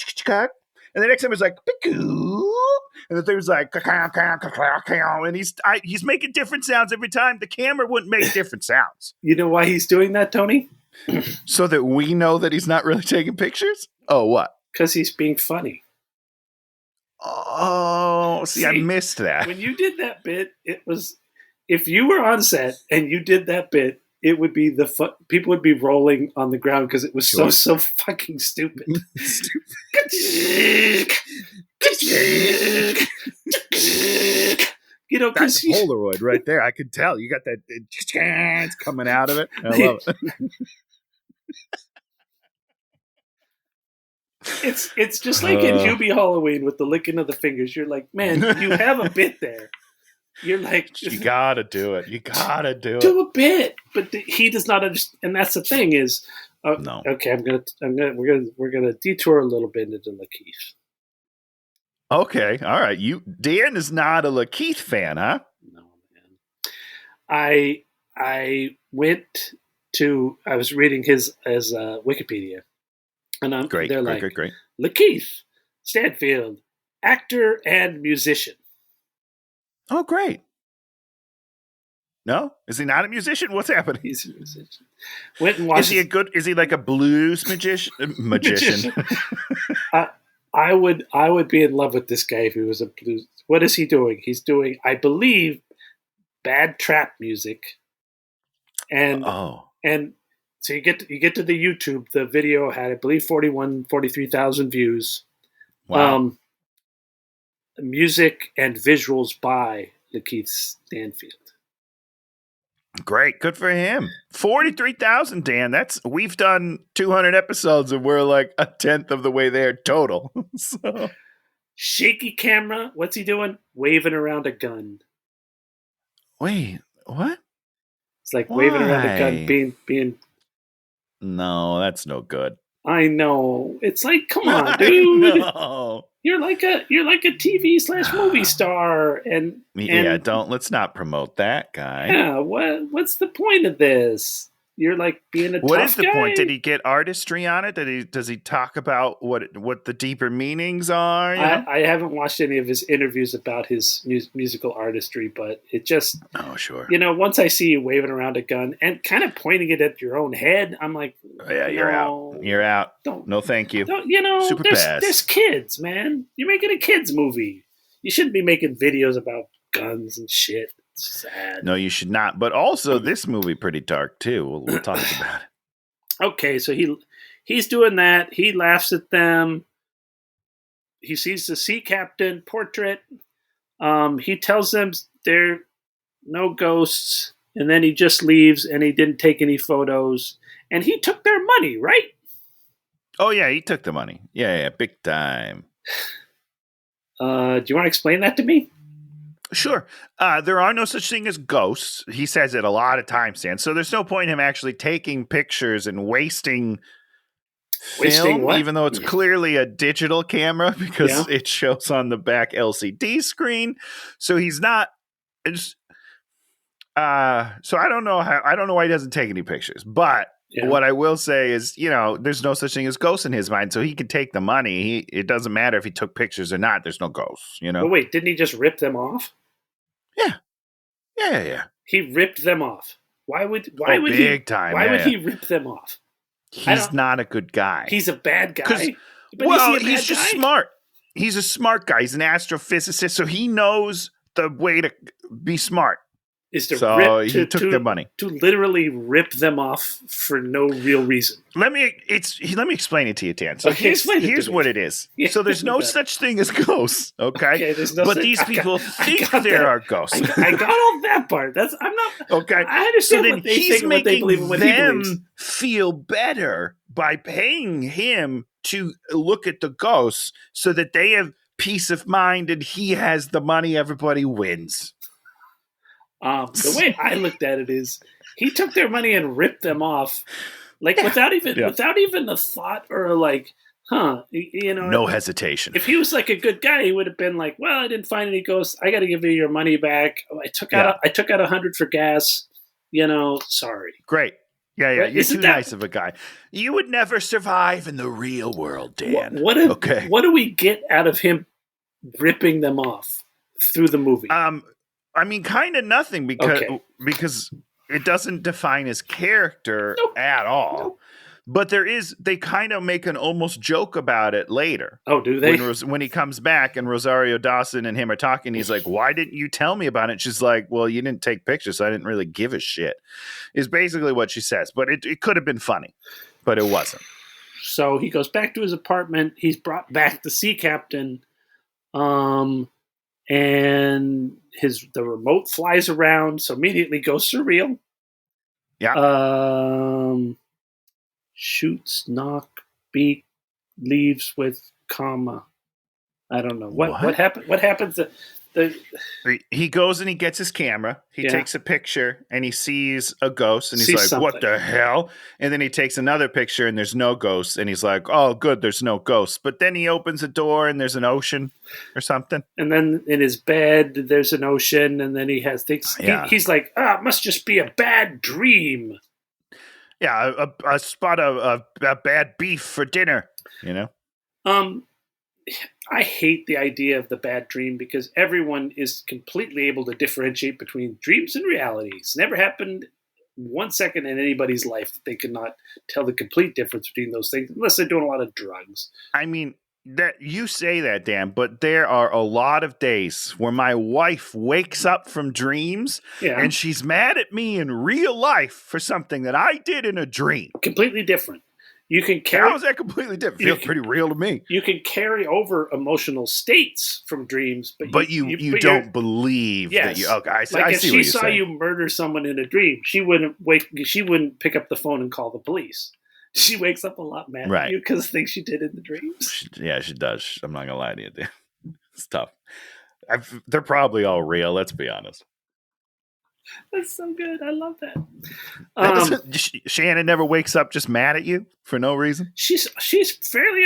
and the next time he's like, and the third was like, and he's making different sounds every time. The camera wouldn't make different sounds. You know why he's doing that, Tony? So that we know that he's not really taking pictures? Oh, what? Because he's being funny. Oh, see, I missed that. When you did that bit, it was, if you were on set and you did that bit, it would be people would be rolling on the ground because it was so fucking stupid. That's a Polaroid right there. I could tell. You got that it's coming out of it. I love it. It's just like in Hubie Halloween with the licking of the fingers. You're like, man, you have a bit there. You're like, you gotta do it. You gotta do it. Do a bit, but he does not understand. And that's the thing is, no. Okay, we're gonna detour a little bit into Lakeith. Okay, all right. Dan is not a Lakeith fan, huh? No, man. I was reading his Wikipedia. And they're like, great. Lakeith Stanfield, actor and musician. Oh, great. No? Is he not a musician? What's happening? He's a musician. Went and watched. Is he like a blues magician? I would be in love with this guy if he was a blues. What is he doing? He's doing, I believe, bad trap music. And so you get to the YouTube. The video had, I believe, 43,000 views. Wow. Music and visuals by Lakeith Stanfield. Great. Good for him. 43,000, Dan. We've done 200 episodes and we're like a tenth of the way there total. So. Shaky camera. What's he doing? Waving around a gun. Wait, what? It's like waving around a gun, being. No, that's no good. I know. It's like, come on, dude. No. You're like a TV/movie star, and let's not promote that guy. Yeah, what's the point of this? You're like being a What tough is the guy? point? Did he get artistry on it? Does he talk about what the deeper meanings are? I haven't watched any of his interviews about his musical artistry, but it just sure. Once I see you waving around a gun and kind of pointing it at your own head, I'm like, you're out. You're out. No, thank you. Super there's kids, man. You're making a kids movie. You shouldn't be making videos about guns and shit. Sad. No, you should not. But also, this movie pretty dark too. We'll talk about it. Okay, so he's doing that. He laughs at them. He sees the sea captain portrait. He tells them there are no ghosts, and then he just leaves, and he didn't take any photos. And he took their money, right? Oh yeah, he took the money. Yeah, big time. Do you want to explain that to me? Sure. There are no such thing as ghosts. He says it a lot of times, Dan. So there's no point in him actually taking pictures and wasting film, even though it's clearly a digital camera because it shows on the back LCD screen. So he's not. So I don't know why he doesn't take any pictures. But what I will say is, there's no such thing as ghosts in his mind. So he can take the money. It doesn't matter if he took pictures or not. There's no ghosts. But wait, didn't he just rip them off? Yeah. He ripped them off. Why would he rip them off? He's not a good guy. He's a bad guy. He's just smart. He's a smart guy. He's an astrophysicist, so he knows the way to be smart. He took their money to literally rip them off for no real reason. Let me explain it to you, Dan. So here's what it is. Yeah, so there's no such thing as ghosts, okay? But these people think there are ghosts. I got all that part. I'm not okay. I understand what they think, what they believe, and what he believes. Them feel better by paying him to look at the ghosts, so that they have peace of mind, and he has the money. Everybody wins. The way I looked at it is he took their money and ripped them off, without even a thought or no hesitation. If he was like a good guy, he would have been like, well, I didn't find any ghosts. I got to give you your money back. I took out $100 for gas. Sorry. Great. Yeah. Right? You're too nice of a guy. You would never survive in the real world, Dan. What do we get out of him ripping them off through the movie? I mean, kind of nothing because it doesn't define his character at all. Nope. But they kind of make an almost joke about it later. Oh, do they? When he comes back and Rosario Dawson and him are talking, he's like, why didn't you tell me about it? She's like, well, you didn't take pictures, so I didn't really give a shit, is basically what she says. But it could have been funny, but it wasn't. So he goes back to his apartment. He's brought back the sea captain. And the remote flies around, so immediately goes surreal. Yeah. Shoots, knock, beak, leaves with comma. I don't know what happened. What happens? He goes and he gets his camera. He takes a picture and he sees a ghost and he's like, something. what the hell? And then he takes another picture and there's no ghosts and he's like, oh, good, there's no ghosts. But then he opens a door and there's an ocean or something. And then in his bed, there's an ocean, and then he has things. Yeah. He's like, it must just be a bad dream. Yeah, a spot of bad beef for dinner, I hate the idea of the bad dream because everyone is completely able to differentiate between dreams and realities. Never happened 1 second in anybody's life that they could not tell the complete difference between those things unless they're doing a lot of drugs. I mean, that you say that, Dan, but there are a lot of days where my wife wakes up from dreams and she's mad at me in real life for something that I did in a dream. Completely different. You can carry. How is that completely different? Feels pretty real to me. You can carry over emotional states from dreams, but you don't believe that you. Okay, I see if what she you're saw saying. you murder someone in a dream, she wouldn't pick up the phone and call the police. She wakes up a lot mad at you because of things she did in the dreams. She does. I'm not gonna lie to you, dude. It's tough. They're probably all real. Let's be honest. That's so good. I love that. Shannon never wakes up just mad at you for no reason. She's fairly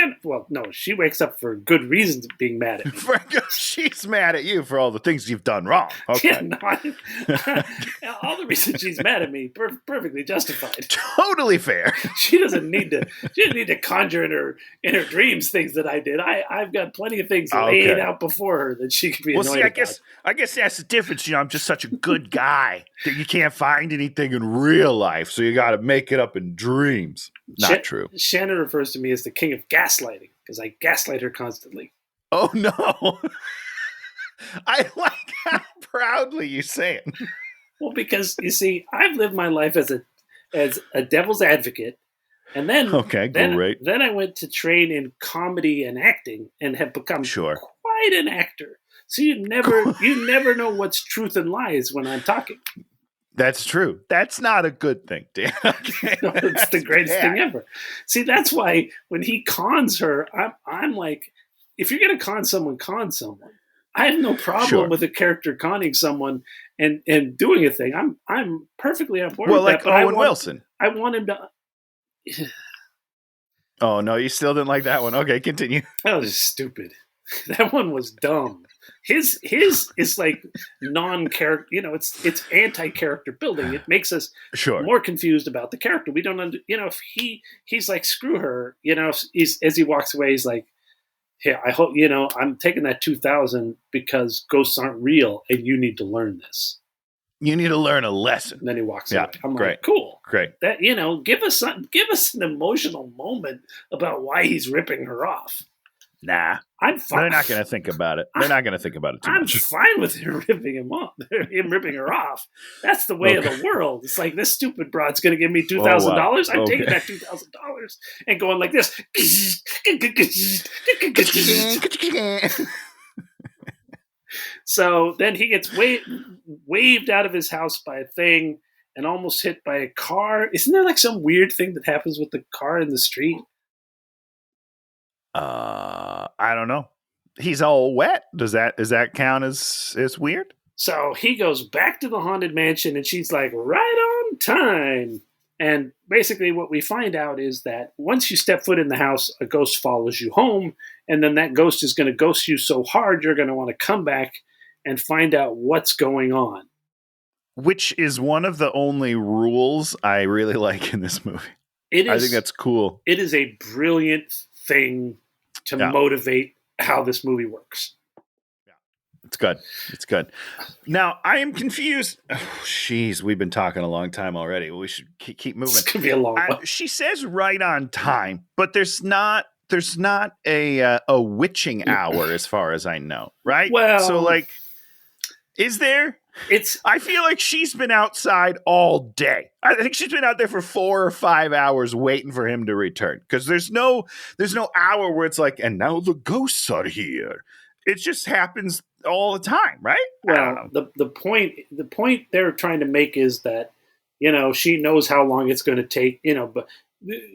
no. She wakes up for good reasons being mad at me. She's mad at you for all the things you've done wrong. Okay, yeah, no, all the reasons she's mad at me perfectly justified. Totally fair. She doesn't need to conjure in her dreams things that I did. I've got plenty of things laid out before her that she could be annoyed about. I guess that's the difference. I'm just such a good guy that you can't find anything in real life, so you got to make it up in dreams. Not true. Shannon refers to me as the king of gaslighting because I gaslight her constantly. Oh no! I like how proudly you say it. Well, because you see, I've lived my life as a devil's advocate, and then then I went to train in comedy and acting and have become quite an actor. So you never know what's truth and lies when I'm talking. That's true. That's not a good thing, Dan. Okay. No, it's the greatest thing ever. See, that's why when he cons her, I'm like, if you're going to con someone. I have no problem with a character conning someone and doing a thing. I'm perfectly on board with that. Well, like Owen Wilson. I want him to... Oh, no, you still didn't like that one. Okay, continue. That was stupid. That one was dumb. His is like non-character, it's anti-character building. It makes us more confused about the character. We don't if he's like, screw her, as he walks away, he's like, hey, I hope, I'm taking that 2,000 because ghosts aren't real and you need to learn this. You need to learn a lesson. And then he walks away. I'm like, cool. Great. That, give us an emotional moment about why he's ripping her off. Nah, I'm fine. They're not going to think about it. They're not going to think about it too much. I'm fine with him ripping her off. That's the way of the world. It's like, this stupid broad's going to give me $2,000. I'm taking that $2,000 and going like this. So then he gets waved out of his house by a thing and almost hit by a car. Isn't there like some weird thing that happens with the car in the street? I don't know. He's all wet. Does that count as weird? So he goes back to the haunted mansion and she's like, right on time. And basically what we find out is that once you step foot in the house, a ghost follows you home. And then that ghost is going to ghost you so hard, you're going to want to come back and find out what's going on. Which is one of the only rules I really like in this movie. I think that's cool. It is a brilliant thing to motivate how this movie works. Yeah, it's good. It's good. Now, I am confused. Oh, jeez, we've been talking a long time already. We should keep moving. It's going to be a long one. She says right on time, but there's not a witching hour as far as I know, right? Well, so like, is there? I feel like she's been outside all day. I think she's been out there for 4 or 5 hours waiting for him to return. Because there's no hour where it's like, and now the ghosts are here. It just happens all the time, right? Well, the point they're trying to make is that, she knows how long it's going to take, but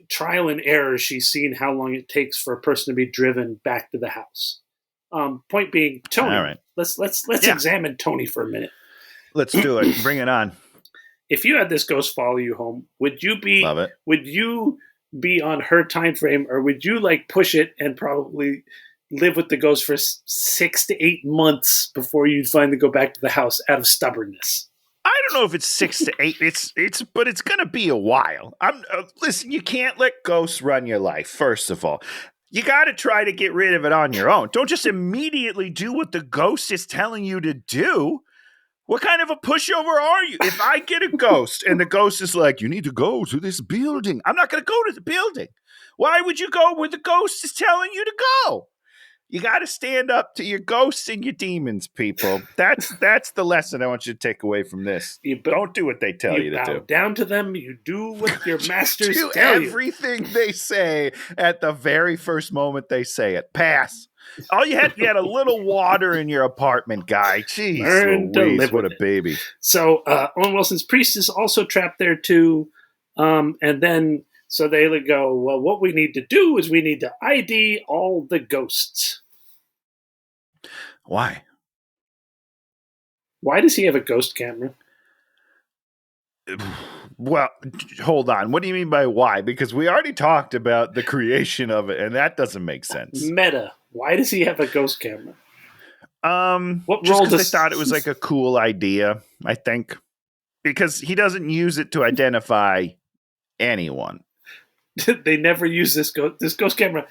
trial and error, she's seen how long it takes for a person to be driven back to the house. Point being, Tony. All right. Let's examine Tony for a minute. Let's do it. Bring it on. If you had this ghost follow you home, would you be Love it. Would you be on her time frame, or would you like push it and probably live with the ghost for 6 to 8 months before you finally go back to the house out of stubbornness? I don't know if it's 6 to 8. But it's going to be a while. Listen, you can't let ghosts run your life. First of all, you got to try to get rid of it on your own. Don't just immediately do what the ghost is telling you to do. What kind of a pushover are you? If I get a ghost and the ghost is like, you need to go to this building, I'm not going to go to the building. Why would you go where the ghost is telling you to go? You got to stand up to your ghosts and your demons, people. That's the lesson I want you to take away from this. Don't do what they tell you to bow do. Down to them. You do what your masters do tell you. Everything they say at the very first moment they say it. Pass. All you had a little water in your apartment, guy. Jeez, Learn to live what with a it. baby. So Owen Wilson's priest is also trapped there too, and then. So they go, well, what we need to do is we need to ID all the ghosts. Why? Why does he have a ghost camera? Well, hold on. What do you mean by why? Because we already talked about the creation of it, and that doesn't make sense. Meta. Why does he have a ghost camera? What just because they thought it was like a cool idea, I think. Because he doesn't use it to identify anyone. They never use this ghost camera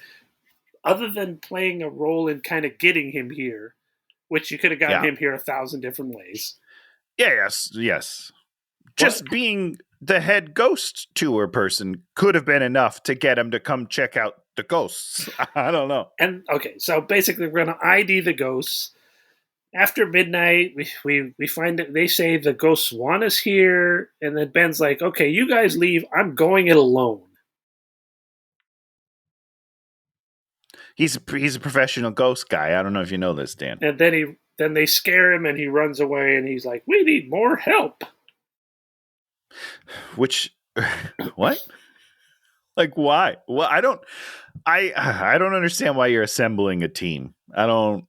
other than playing a role in kind of getting him here, which you could have gotten him here 1,000 different ways. Yes. Just being the head ghost tour person could have been enough to get him to come check out the ghosts. I don't know. And okay, so basically we're going to ID the ghosts. After midnight, we find that they say the ghosts want us here, and then Ben's like, okay, you guys leave. I'm going it alone. He's a professional ghost guy. I don't know if you know this, Dan. And then they scare him, and he runs away, and he's like, "We need more help." Which, what? Like, why? Well, I don't understand why you're assembling a team. I don't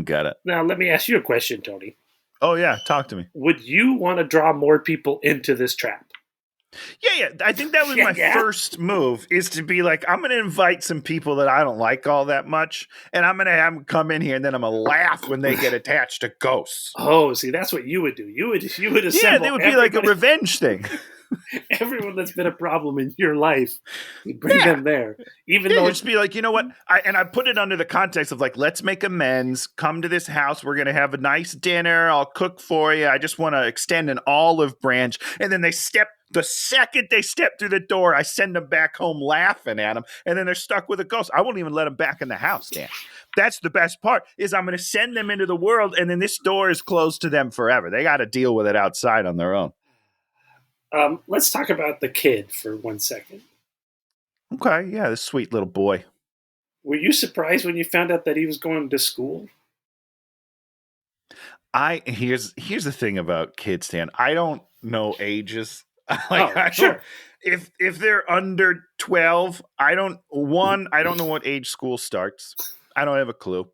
get it. Now, let me ask you a question, Tony. Oh yeah, talk to me. Would you want to draw more people into this trap? Yeah. I think that was my first move, is to be like, I'm going to invite some people that I don't like all that much, and I'm going to have them come in here, and then I'm going to laugh when they get attached to ghosts. Oh, see, that's what you would do. You would assemble. Yeah, they would be like a revenge thing. Everyone that's been a problem in your life, you bring them there. Even though just be like, you know what? I put it under the context of like, let's make amends. Come to this house. We're gonna have a nice dinner. I'll cook for you. I just want to extend an olive branch. And then the second they step through the door, I send them back home laughing at them, and then they're stuck with a ghost. I won't even let them back in the house, Dan. That's the best part, is I'm going to send them into the world, and then this door is closed to them forever. They got to deal with it outside on their own. Let's talk about the kid for 1 second. Okay, yeah, this sweet little boy. Were you surprised when you found out that he was going to school? Here's the thing about kids, Dan. I don't know ages. Sure. If they're under 12, I don't know what age school starts. I don't have a clue.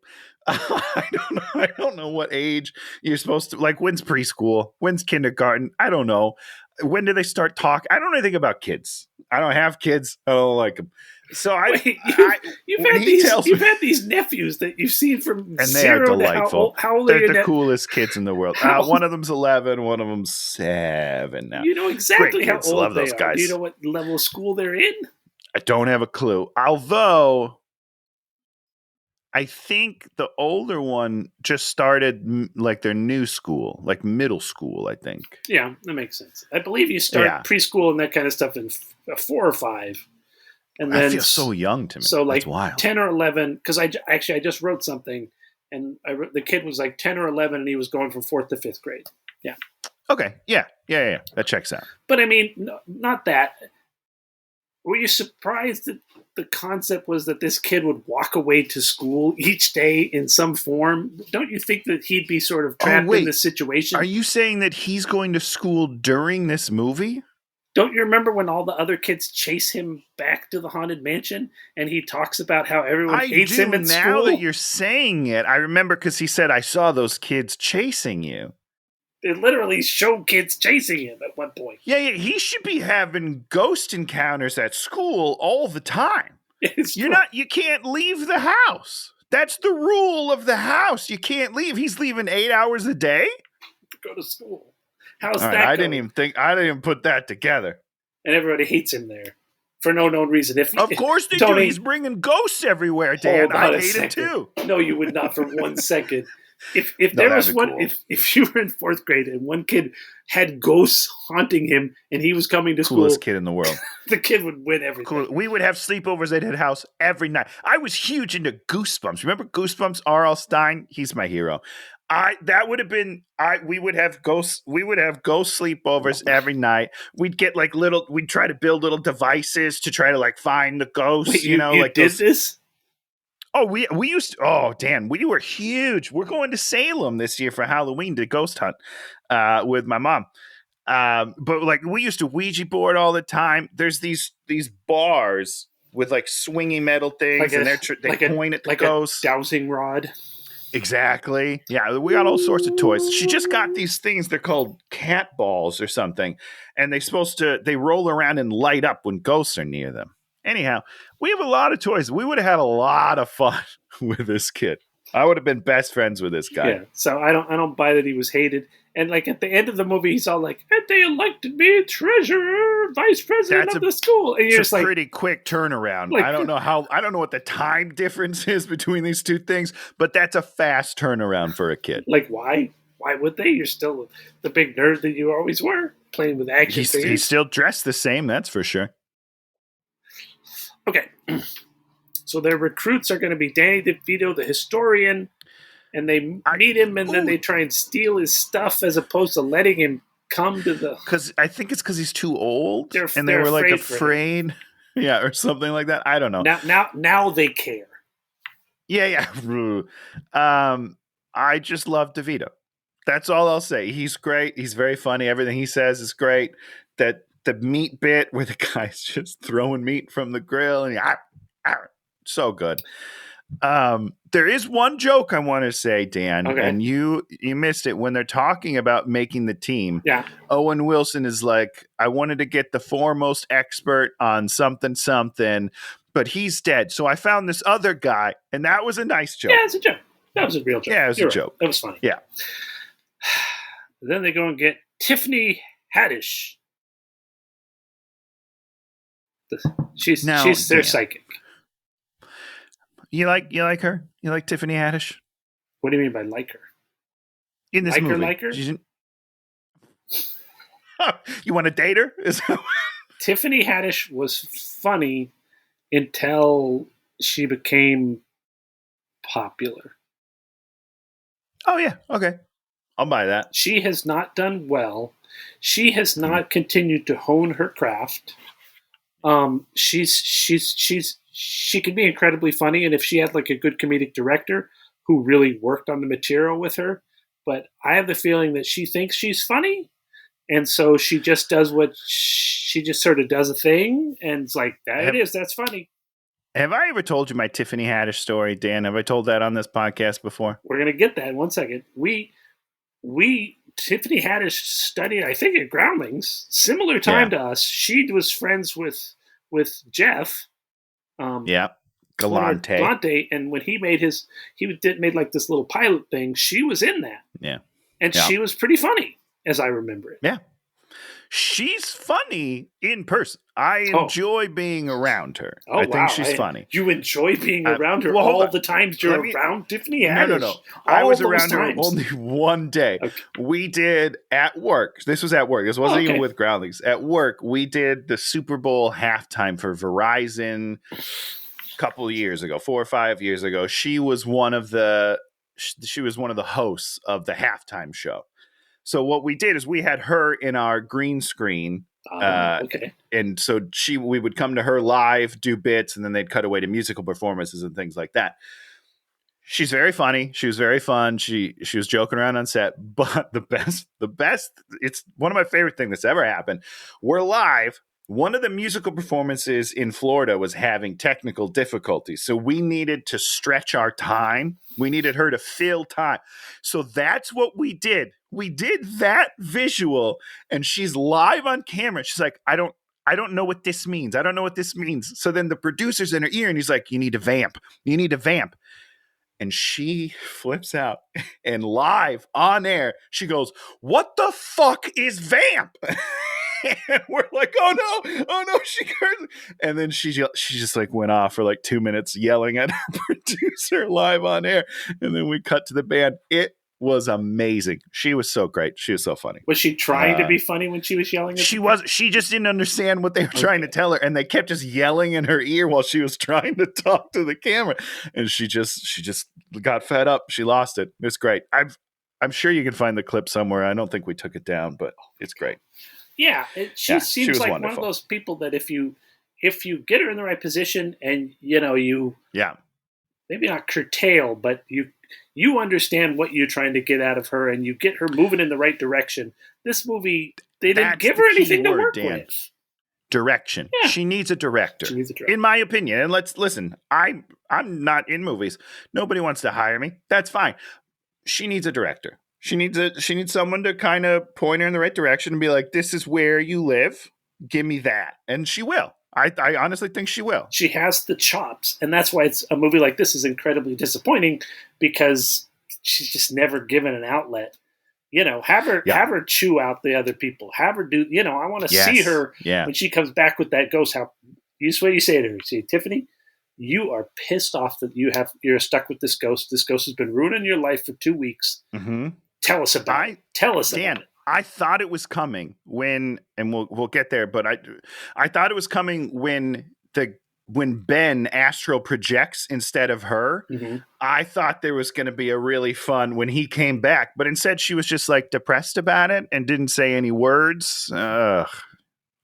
I don't know what age you're supposed to, like, when's preschool? When's kindergarten? I don't know. When do they start talking? I don't know anything about kids. I don't have kids. I don't like them. So you've had these nephews that you've seen from and they are delightful. How old They're the coolest kids in the world. One of them's 11. One of them's 7 now. You know exactly how old love they those are. guys. Do you know what level of school they're in? I don't have a clue. Although I think the older one just started like their new school, like middle school, I think. Yeah, that makes sense. I believe you start preschool and that kind of stuff in 4 or 5. And then, that feels so young to me. So like that's wild. 10 or 11, because I just wrote something, and the kid was like 10 or 11, and he was going from 4th to 5th grade. Yeah. Okay. Yeah. That checks out. But I mean, no, not that. Were you surprised that the concept was that this kid would walk away to school each day in some form? Don't you think that he'd be sort of trapped in this situation? Are you saying that he's going to school during this movie? Don't you remember when all the other kids chase him back to the haunted mansion, and he talks about how everyone hates him in school? Now that you're saying it, I remember, because he said, I saw those kids chasing you. They literally show kids chasing him at one point. Yeah, he should be having ghost encounters at school all the time. You can't leave the house. That's the rule of the house. You can't leave. He's leaving 8 hours a day to go to school. How's that? I didn't even put that together. And everybody hates him there for no known reason. Of course they do. He's bringing ghosts everywhere, Dan. I hate it too. No, you would not for 1 second. if there was one, cool. if you were in 4th grade and one kid had ghosts haunting him and he was coming to school, coolest kid in the world, the kid would win everything. Cool. We would have sleepovers at his house every night. I was huge into Goosebumps. Remember Goosebumps? R.L. Stine, he's my hero. We would have ghost sleepovers every night. We'd get we'd try to build little devices to try to find the ghosts. Wait, you like did this? Oh, we used to, oh, Dan, we were huge. We're going to Salem this year for Halloween to ghost hunt with my mom. But we used to Ouija board all the time. There's these bars with swingy metal things, and they point at the ghosts. A dowsing rod. Exactly. Yeah, we got all sorts of toys. She just got these things. They're called cat balls or something, and they roll around and light up when ghosts are near them. Anyhow, we have a lot of toys. We would have had a lot of fun with this kid. I would have been best friends with this guy. Yeah, so I don't buy that he was hated. And at the end of the movie, he's all like, and they elected me treasurer, vice president of the school. And it's a pretty quick turnaround. I don't know what the time difference is between these two things, but that's a fast turnaround for a kid. Why? Why would they? You're still the big nerd that you always were, playing with action figures. He's still dressed the same, that's for sure. Okay. So their recruits are going to be Danny DeVito, the historian, and they meet him, and then they try and steal his stuff as opposed to letting him come to the... Because I think it's because he's too old, they were afraid. Yeah, or something like that. I don't know. Now they care. Yeah. I just love DeVito. That's all I'll say. He's great. He's very funny. Everything he says is great. That the meat bit where the guy's just throwing meat from the grill and so good. There is one joke I want to say, Dan, and you missed it when they're talking about making the team. Yeah. Owen Wilson is like, I wanted to get the foremost expert on something, but he's dead. So I found this other guy, and that was a nice joke. Yeah, it's a joke. That was a real joke. Yeah, it was a joke. That was funny. Yeah. Then they go and get Tiffany Haddish. She's their psychic. You like her? You like Tiffany Haddish? What do you mean by like her? In this movie. Like her? You want to date her? Tiffany Haddish was funny until she became popular. Oh, yeah. Okay. I'll buy that. She has not done well. She has not continued to hone her craft. She can be incredibly funny, and if she had a good comedic director who really worked on the material with her, but I have the feeling that she thinks she's funny, and so she just does she just sort of does a thing, and it's like, that's funny. Have I ever told you my Tiffany Haddish story, Dan? Have I told that on this podcast before? We're gonna get that in 1 second. Tiffany Haddish studied, I think, at Groundlings, similar time to us. She was friends with Jeff. Galante, and when he made this little pilot thing, she was in that. Yeah. And she was pretty funny, as I remember it. Yeah. She's funny in person. I enjoy being around her. I think she's funny. You enjoy being around her all the times you're around Tiffany Haddish? No. I was around her only one day. Okay. We did at work. This was at work. This wasn't even with Groundlings. At work, we did the Super Bowl halftime for Verizon a couple of years ago, 4 or 5 years ago. She was one of the hosts of the halftime show. So what we did is we had her in our green screen. And so we would come to her live, do bits, and then they'd cut away to musical performances and things like that. She's very funny. She was very fun. She was joking around on set, but the best, it's one of my favorite things that's ever happened. We're live. One of the musical performances in Florida was having technical difficulties. So we needed to stretch our time. We needed her to fill time. So that's what we did. We did that visual, and she's live on camera. She's like, I don't know what this means. I don't know what this means. So then the producer's in her ear, and he's like, you need to vamp. You need to vamp. And she flips out, and live on air, she goes, what the fuck is vamp? And we're like, oh no, she cursed. And then she just like went off for like 2 minutes yelling at her producer live on air. And then we cut to the band. It was amazing. She was so great. She was so funny. Was she trying to be funny when she was yelling? She just didn't understand what they were trying to tell her, and they kept just yelling in her ear while she was trying to talk to the camera. And she just got fed up. She lost it. It's great. I'm sure you can find the clip somewhere. I don't think we took it down, but it's great. Yeah, she seems like wonderful. One of those people that if you get her in the right position and you maybe not curtail, but you understand what you're trying to get out of her and you get her moving in the right direction. This movie, they didn't give her anything to work with. Direction. Yeah. She needs a director. In my opinion. And let's listen, I'm not in movies. Nobody wants to hire me. That's fine. She needs a director. She needs someone to kind of point her in the right direction and be like, this is where you live. Give me that. And she will. I honestly think she will. She has the chops, and that's why it's a movie like this is incredibly disappointing because she's just never given an outlet. Have her chew out the other people. Have her do. I want to see her when she comes back with that ghost. How you say to her? Say, Tiffany, you are pissed off that you're stuck with this ghost. This ghost has been ruining your life for 2 weeks. Mm-hmm. Tell us about it. Tell us about it. I thought it was coming when, and we'll get there, but I thought it was coming when Ben astral projects instead of her. Mm-hmm. I thought there was going to be a really fun when he came back, but instead she was just like depressed about it and didn't say any words. Ugh,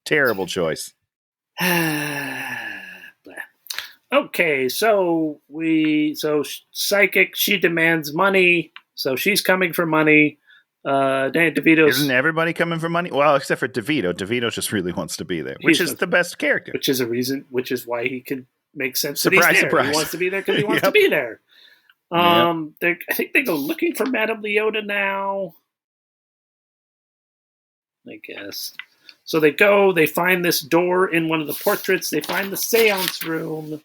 terrible choice. Okay, so psychic, she demands money, so she's coming for money. Danny DeVito's... Isn't everybody coming for money? Well, except for DeVito. DeVito just really wants to be there, which is the best character. Which is why he can make sense surprise, that he's there. Surprise. He wants to be there because he wants to be there. I think they go looking for Madame Leota now. I guess. So they find this door in one of the portraits. They find the seance room.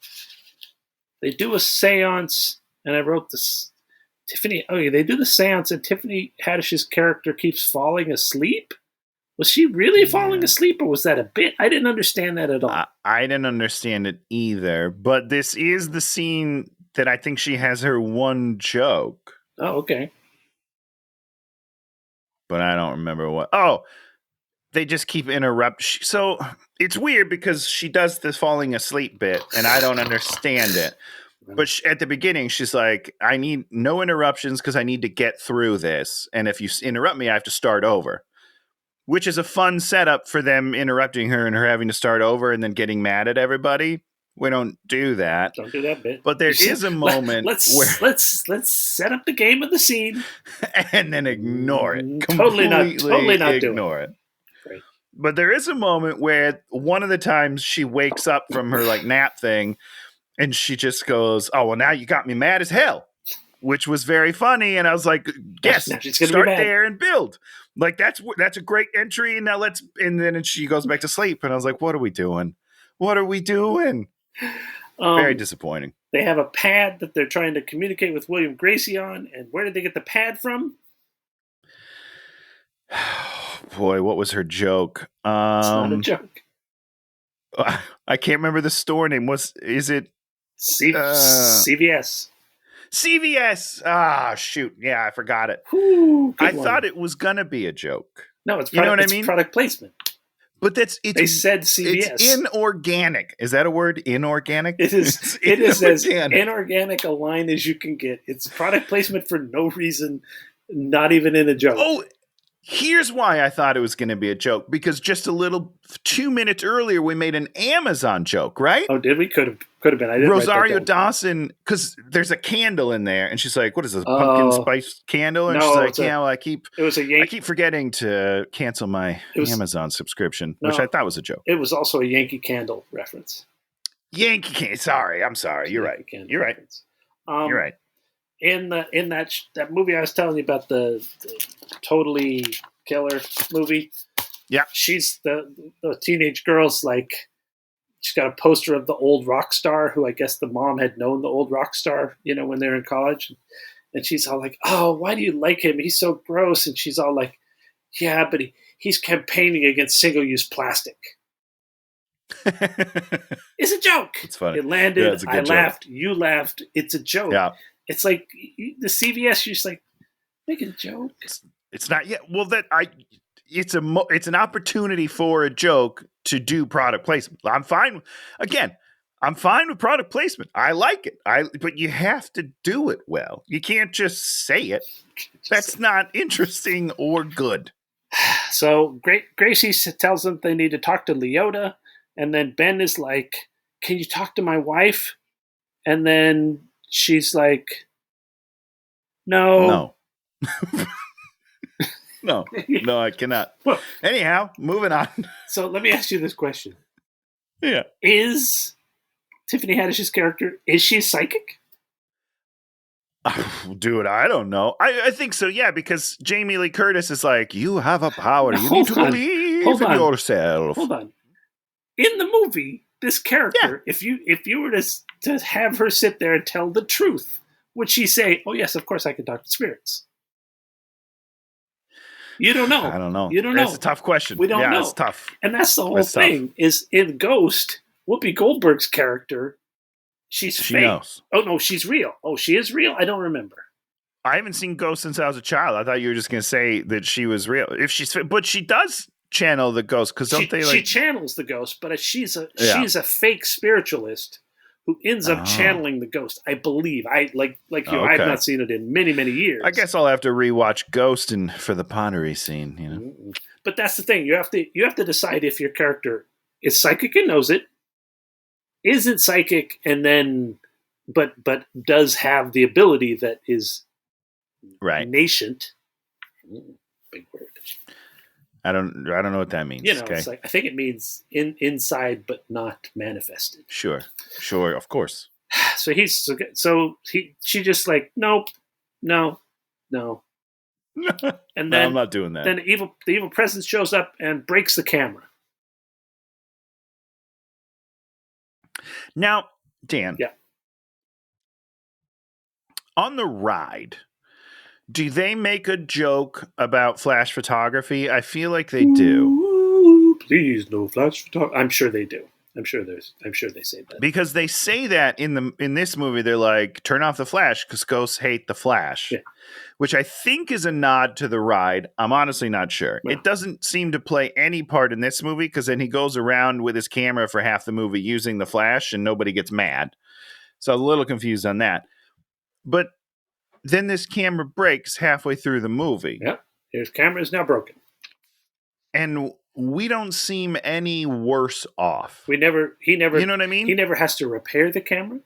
They do a seance, and I wrote this... Tiffany, they do the seance and Tiffany Haddish's character keeps falling asleep? Was she really falling asleep or was that a bit? I didn't understand that at all. I didn't understand it either, but this is the scene that I think she has her one joke. Oh, okay. But I don't remember what. Oh, they just keep interrupting. So it's weird because she does this falling asleep bit and I don't understand it. But at the beginning, she's like, I need no interruptions because I need to get through this. And if you interrupt me, I have to start over. Which is a fun setup for them interrupting her and her having to start over and then getting mad at everybody. We don't do that. Don't do that bit. But there is a moment where... Let's set up the game of the scene. And then ignore it. Totally not ignore it. Great. But there is a moment where one of the times she wakes up from her nap thing and she just goes, oh, well, now you got me mad as hell, which was very funny. And I was like, yes, start there and build. That's a great entry. And now and then she goes back to sleep. And I was like, what are we doing? Very disappointing. They have a pad that they're trying to communicate with William Gracie on. And where did they get the pad from? Boy, what was her joke? It's not a joke. I can't remember the store name. Is it? CVS. CVS. Ah, shoot. Yeah, I forgot it. Ooh, I thought it was gonna be a joke. No, it's product placement. But they said CVS. It's inorganic. Is that a word? Inorganic? It is. It is as inorganic a line as you can get. It's product placement for no reason, not even in a joke. Oh, here's why I thought it was going to be a joke. Because just 2 minutes earlier, we made an Amazon joke, right? Oh, did we? Could have been. I didn't Rosario Dawson, because there's a candle in there, and she's like, "What is this? Pumpkin spice candle?" And she's like, "Yeah, well, I keep forgetting to cancel my Amazon subscription," which I thought was a joke. It was also a Yankee Candle reference. Yankee Candle. Sorry, I'm sorry. You're right. You're right. You're right. In that movie I was telling you about, the Totally Killer movie. Yeah, she's the teenage girl's she's got a poster of the old rock star who I guess the mom had known the old rock star, when they were in college, and she's all like, "Oh, why do you like him? He's so gross." And she's all like, Yeah, but he's campaigning against single-use plastic. It's a joke. It's funny. It landed. Yeah, it's a good I joke. laughed. You laughed. It's a joke. Yeah. It's like the CVS. You're just like, make a joke. It's not yet. Well, it's an opportunity for a joke to do product placement. I'm fine. Again, I'm fine with product placement. I like it. But you have to do it well. You can't just say it. That's not interesting or good. So Gracie tells them they need to talk to Leota, and then Ben is like, "Can you talk to my wife?" And then she's like, "No, no, I cannot." Well, anyhow, moving on. So let me ask you this question: Yeah, is Tiffany Haddish's character, is she psychic? Dude, I don't know. I think so, yeah, because Jamie Lee Curtis is like, you have a power. You need to believe in yourself. Hold on. In the movie, this character, if you were to have her sit there and tell the truth, would she say, "Oh yes, of course I can talk to spirits"? You don't know. I don't know. You don't know. That's a tough question. We don't know. It's tough. And that's the whole thing. Is in Ghost, Whoopi Goldberg's character, she's fake. Knows. Oh no, she's real. Oh, she is real? I don't remember. I haven't seen Ghost since I was a child. I thought you were just going to say that she was real. But she does channel the ghost, because she channels the ghost, but she's a fake spiritualist who ends up channeling the ghost. I believe. I like you. Okay. I've not seen it in many, many years. I guess I'll have to rewatch Ghost for the pottery scene. You know, but that's the thing. You have to decide if your character is psychic and knows it, isn't psychic, and then but does have the ability that is nascent. Big word. I don't know what that means. You know, it's like, I think it means inside but not manifested. Sure, of course. So she just like, nope, no. And then I'm not doing that. Then the evil presence shows up and breaks the camera. Now, Dan. Yeah. On the ride, do they make a joke about flash photography? I feel like they do. Ooh, please, no flash photography. I'm sure they do. I'm sure they say that. Because they say that in this movie, they're like, turn off the flash because ghosts hate the flash. Yeah. Which I think is a nod to the ride. I'm honestly not sure. No. It doesn't seem to play any part in this movie, because then he goes around with his camera for half the movie using the flash and nobody gets mad. So I'm a little confused on that. But then this camera breaks halfway through the movie. Yep. His camera is now broken. And we don't seem any worse off. He never, you know what I mean? He never has to repair the camera.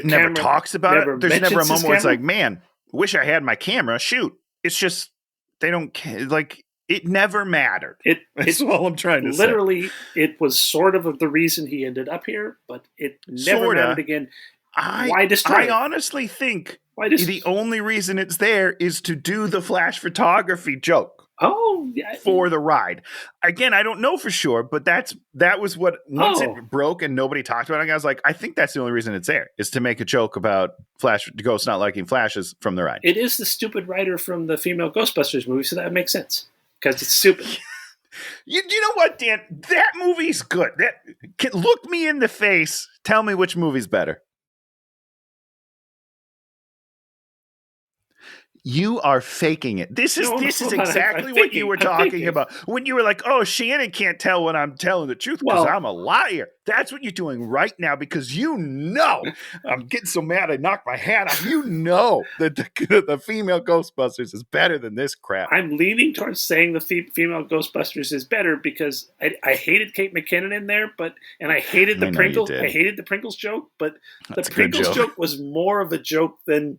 Never talks about it. There's never a moment where it's like, man, wish I had my camera. Shoot. It's just, they don't care. Like, it never mattered. That's all I'm trying to say. Literally, it was sort of the reason he ended up here, but it never mattered again. Why destroy it? I honestly think the only reason it's there is to do the flash photography joke. Oh, yeah. For the ride. Again, I don't know for sure, but that was what, once it broke and nobody talked about it, I was like, I think that's the only reason it's there, is to make a joke about ghosts not liking flashes from the ride. It is the stupid writer from the female Ghostbusters movie, so that makes sense. Because it's stupid. You know what, Dan? That movie's good. Look me in the face. Tell me which movie's better. You are faking it. This is exactly what you were talking about when you were like, "Oh, Shannon can't tell when I'm telling the truth because I'm a liar." That's what you're doing right now, because you know I'm getting so mad I knocked my hat off. You know that the female Ghostbusters is better than this crap. I'm leaning towards saying the female Ghostbusters is better because I hated Kate McKinnon in there, and I hated the Pringles. I hated the Pringles joke, but the Pringles joke was more of a joke than.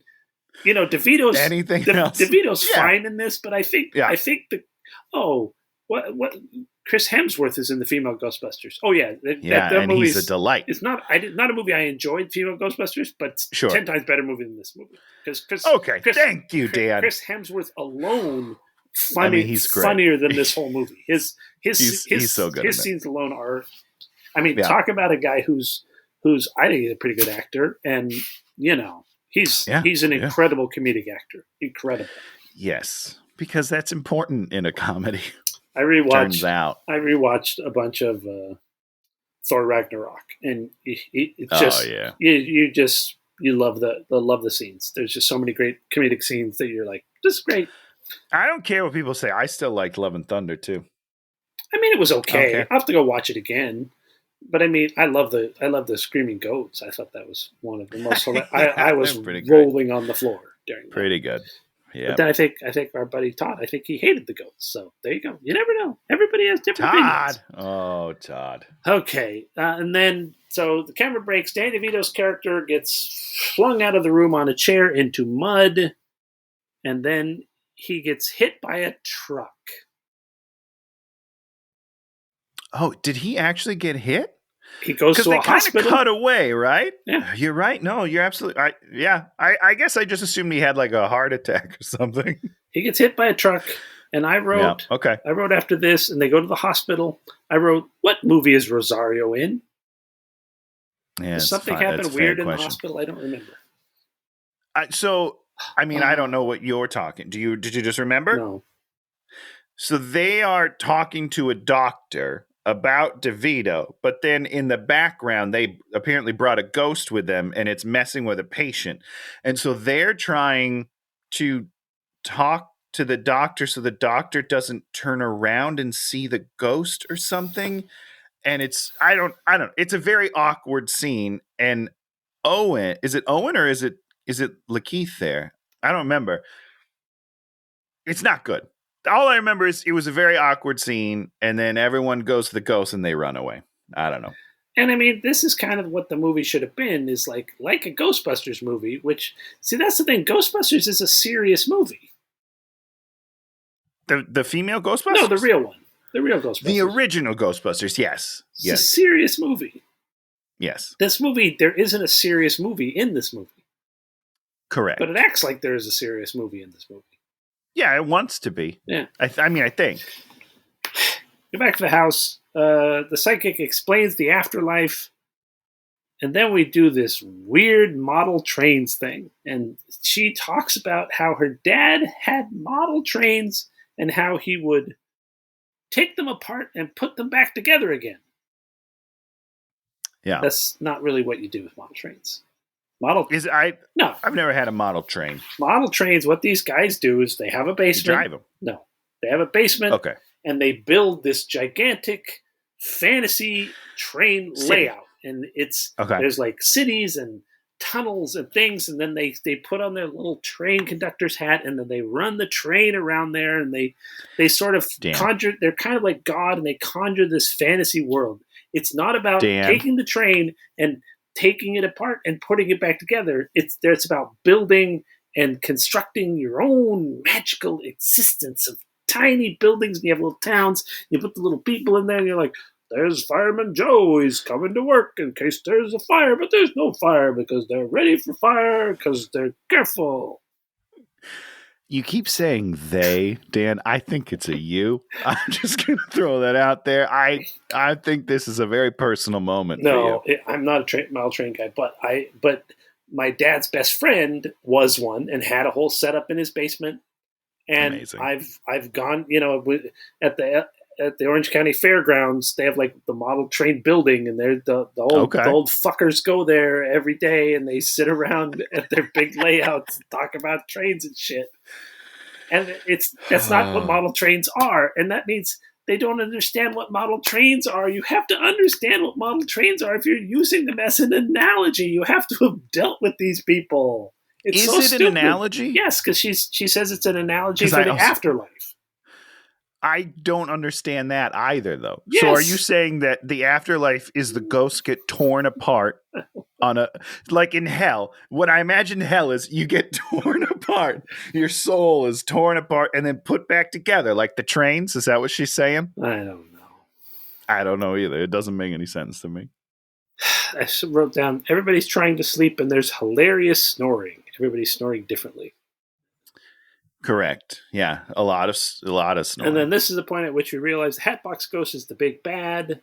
You know, DeVito's anything else. DeVito's fine in this, but I think what Chris Hemsworth is in the female Ghostbusters. Oh yeah, that movie he's a delight. It's not a movie I enjoyed, female Ghostbusters, but it's 10 times better movie than this movie. Thank you, Dan. Chris Hemsworth alone, he's funnier than this whole movie. He's so good. His scenes alone are. Talk about a guy who's I think he's a pretty good actor, and you know. He's an incredible comedic actor. Incredible. Yes. because that's important in a comedy. I rewatched. Turns out, I rewatched a bunch of Thor Ragnarok, and it's just you love the scenes. There's just so many great comedic scenes that you're like, this is great. I don't care what people say. I still liked Love and Thunder too. I mean, it was okay. I'll have to go watch it again. But I mean, I love the screaming goats. I thought that was one of the most. I was rolling on the floor during that. Pretty good. Yeah. But then I think our buddy Todd, I think he hated the goats. So there you go. You never know. Everybody has different opinions. Oh, Todd. Okay, and then so the camera breaks. Danny DeVito's character gets flung out of the room on a chair into mud, and then he gets hit by a truck. Oh, did he actually get hit? He goes to a hospital. Because they kind of cut away, right? Yeah. You're right. No, you're absolutely right. Yeah. I guess I just assumed he had like a heart attack or something. He gets hit by a truck, and I wrote, I wrote after this, and they go to the hospital. I wrote, what movie is Rosario in? Yeah, something happened weird in the hospital? I don't remember. I don't know what you're talking. Did you just remember? No. So they are talking to a doctor about DeVito, but then in the background, they apparently brought a ghost with them, and it's messing with a patient. And so they're trying to talk to the doctor so the doctor doesn't turn around and see the ghost or something. And it's, I don't know. It's a very awkward scene. And Owen, is it Owen or is it Lakeith there? I don't remember. It's not good. All I remember is it was a very awkward scene, and then everyone goes to the ghost and they run away. I don't know. And I mean, this is kind of what the movie should have been, is like a Ghostbusters movie, which, see, that's the thing. Ghostbusters is a serious movie. The female Ghostbusters? No, the real one. The real Ghostbusters. The original Ghostbusters, yes. It's a serious movie. Yes. This movie, there isn't a serious movie in this movie. Correct. But it acts like there is a serious movie in this movie. Yeah, it wants to be. Yeah. I think. Go back to the house. The psychic explains the afterlife. And then we do this weird model trains thing. And she talks about how her dad had model trains and how he would take them apart and put them back together again. Yeah. That's not really what you do with model trains. No, I've never had a model train. Model trains, what these guys do is they have a basement. You drive them. No, they have a basement. Okay. And they build this gigantic fantasy train layout, and there's like cities and tunnels and things, and then they put on their little train conductor's hat, and then they run the train around there, and they sort of conjure. They're kind of like God, and they conjure this fantasy world. It's not about taking the train and taking it apart and putting it back together. It's about building and constructing your own magical existence of tiny buildings, and you have little towns. You put the little people in there, and you're like, there's Fireman Joe. He's coming to work in case there's a fire, but there's no fire because they're ready for fire because they're careful. You keep saying they, Dan. I think it's a you. I'm just going to throw that out there. I think this is a very personal moment for you. I'm not a model train guy, but my dad's best friend was one and had a whole setup in his basement. And amazing. I've gone, at the Orange County Fairgrounds, they have like the model train building, and they're the old fuckers go there every day, and they sit around at their big layouts and talk about trains and shit. And that's not what model trains are, and that means they don't understand what model trains are. You have to understand what model trains are if you're using them as an analogy. You have to have dealt with these people. Is it an analogy? Yes, because she says it's an analogy for the afterlife. I don't understand that either, though. Yes. So are you saying that the afterlife is the ghosts get torn apart like in hell? What I imagine hell is you get torn apart. Your soul is torn apart and then put back together like the trains. Is that what she's saying? I don't know. I don't know either. It doesn't make any sense to me. I wrote down, everybody's trying to sleep and there's hilarious snoring. Everybody's snoring differently. Correct. Yeah, a lot of snoring. And then this is the point at which we realize the Hatbox Ghost is the big bad.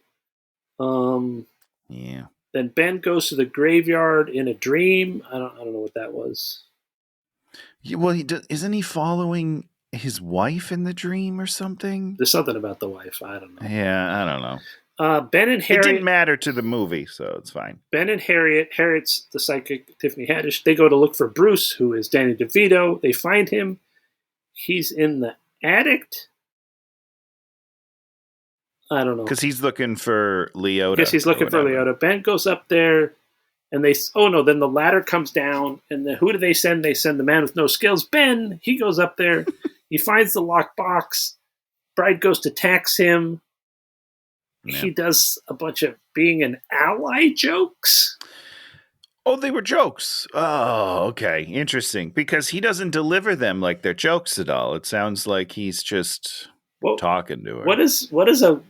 Yeah. Then Ben goes to the graveyard in a dream. I don't know what that was. Yeah, well, isn't he following his wife in the dream or something? There's something about the wife. I don't know. Yeah, I don't know. Ben and Harriet. It didn't matter to the movie, so it's fine. Ben and Harriet's the psychic Tiffany Haddish. They go to look for Bruce, who is Danny DeVito. They find him. He's in the attic. I don't know. Because he's looking for Leota. I guess he's looking for Leota. Ben goes up there, and then the ladder comes down, and who do they send? They send the man with no skills. Ben, he goes up there. He finds the locked box. Bride goes to tax him. Yeah. He does a bunch of being an ally jokes. Oh, they were jokes. Oh, okay. Interesting. Because he doesn't deliver them like they're jokes at all. It sounds like he's just talking to her. What is a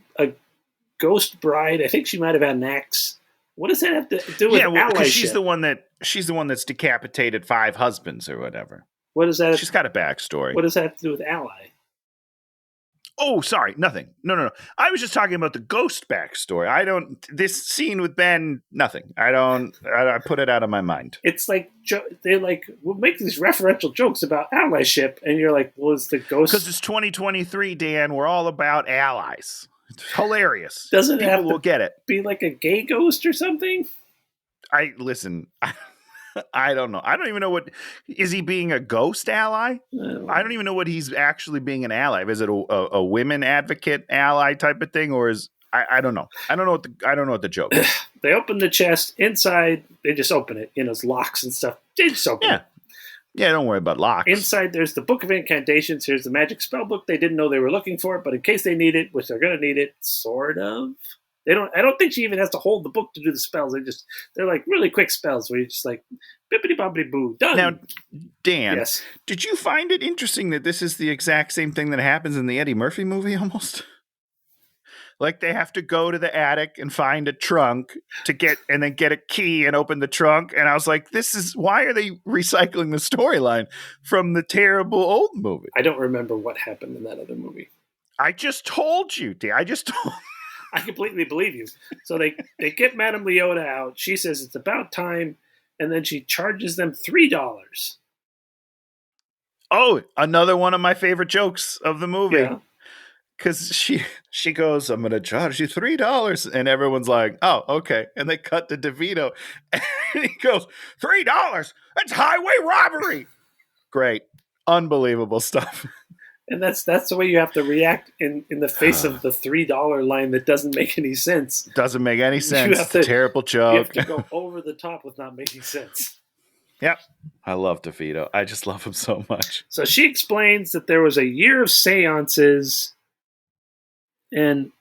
ghost bride? I think she might have had an axe. What does that have to do with allyship? Because she's the one that's decapitated 5 husbands or whatever. What does that? She's got a backstory. What does that have to do with ally? Oh, sorry, nothing. No. I was just talking about the ghost backstory. This scene with Ben, nothing. I put it out of my mind. It's like they will make these referential jokes about allyship, and you're like, well, is the ghost? Because it's 2023, Dan. We're all about allies. It's hilarious. Doesn't people have to will get it. Be like a gay ghost or something? I don't know. I don't even know is he being a ghost ally? I don't even know what he's actually being an ally. Is it a women advocate ally type of thing, or is I don't know. I don't know what the joke is. They open the chest inside. They just open it. It's locks and stuff. They just open it. Yeah, don't worry about locks. Inside, there's the Book of Incantations. Here's the magic spell book. They didn't know they were looking for it, but in case they need it, which they're going to need it, sort of. I don't think she even has to hold the book to do the spells. They're like really quick spells where you're just like bippity boppity boo, done. Now, Dan, yes. Did you find it interesting that this is the exact same thing that happens in the Eddie Murphy movie almost? Like they have to go to the attic and find a trunk and then get a key and open the trunk. And I was like, why are they recycling the storyline from the terrible old movie? I don't remember what happened in that other movie. I just told you, Dan. I completely believe you. So they get Madame Leota out. She says it's about time, and then she charges them $3. Oh, another one of my favorite jokes of the movie. Yeah. Because she goes, I'm going to charge you $3. And everyone's like, oh, okay. And they cut to DeVito. And he goes, $3? That's highway robbery. Great. Unbelievable stuff. And that's the way you have to react in the face of the $3 line that doesn't make any sense. Doesn't make any sense. It's a terrible joke. You have to go over the top with not making sense. Yep. I love DeVito. I just love him so much. So she explains that there was a year of seances, and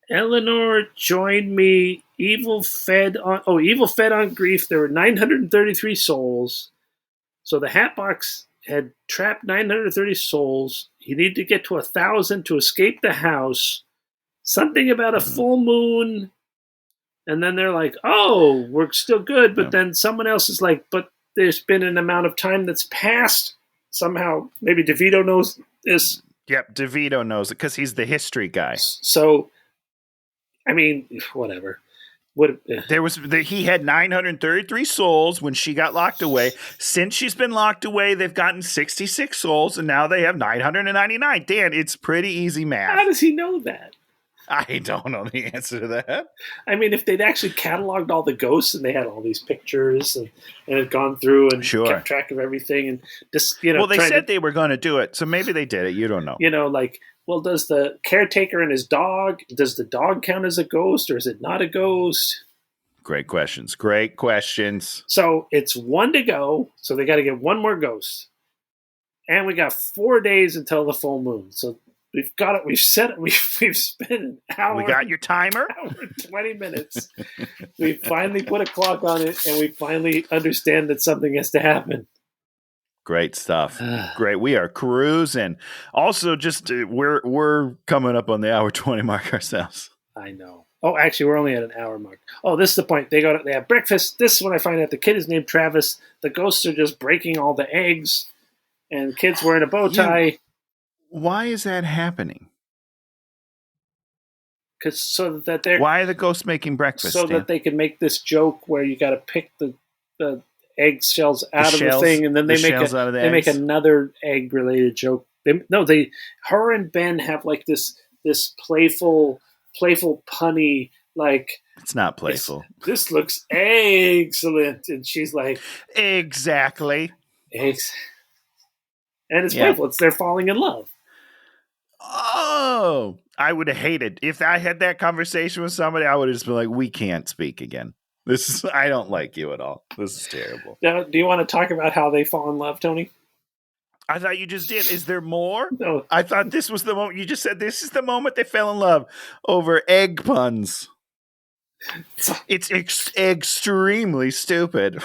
Eleanor joined me. Evil fed on grief. There were 933 souls. So the Hatbox had trapped 930 souls. You need to get to 1,000 to escape the house. Something about a full moon. And then they're like, oh, we're still good. But then someone else is like, but there's been an amount of time that's passed. Somehow, maybe DeVito knows this. Yep, DeVito knows it because he's the history guy. So, I mean, whatever. He had 933 souls when she got locked away. Since she's been locked away, they've gotten 66 souls, and now they have 999. Dan, it's pretty easy math. How does he know that? I don't know the answer to that. I mean, if they'd actually cataloged all the ghosts and they had all these pictures and had gone through and kept track of everything and just, well, they said they were going to do it, so maybe they did it. You don't know. Well, does the caretaker and his dog, does the dog count as a ghost or is it not a ghost? Great questions. So it's 1 to go. So they got to get one more ghost. And we got 4 days until the full moon. So we've got it. We've set it. We've spent an hour. We got your timer? Hour and 20 minutes. We finally put a clock on it and we finally understand that something has to happen. Great stuff. Great. We are cruising. Also, just we're coming up on the hour 20 mark ourselves. I know. Oh, actually, we're only at an hour mark. Oh, this is the point. They have breakfast. This is when I find out the kid is named Travis. The ghosts are just breaking all the eggs, and the kid's wearing a bow tie. Why is that happening? Why are the ghosts making breakfast? So that they can make this joke where you got to pick the egg shells out of the thing, and then they make another egg related joke Her and Ben have like this playful punny, like, it's not playful. This looks excellent, and she's like, exactly. And it's playful. It's they're falling in love. Oh, I would have hated if I had that conversation with somebody. I would have just been like, "We can't speak again. I don't like you at all. This is terrible." Now, do you want to talk about how they fall in love, Tony? I thought you just did. Is there more? No. I thought this was the moment. You just said this is the moment they fell in love over egg puns. It's extremely stupid.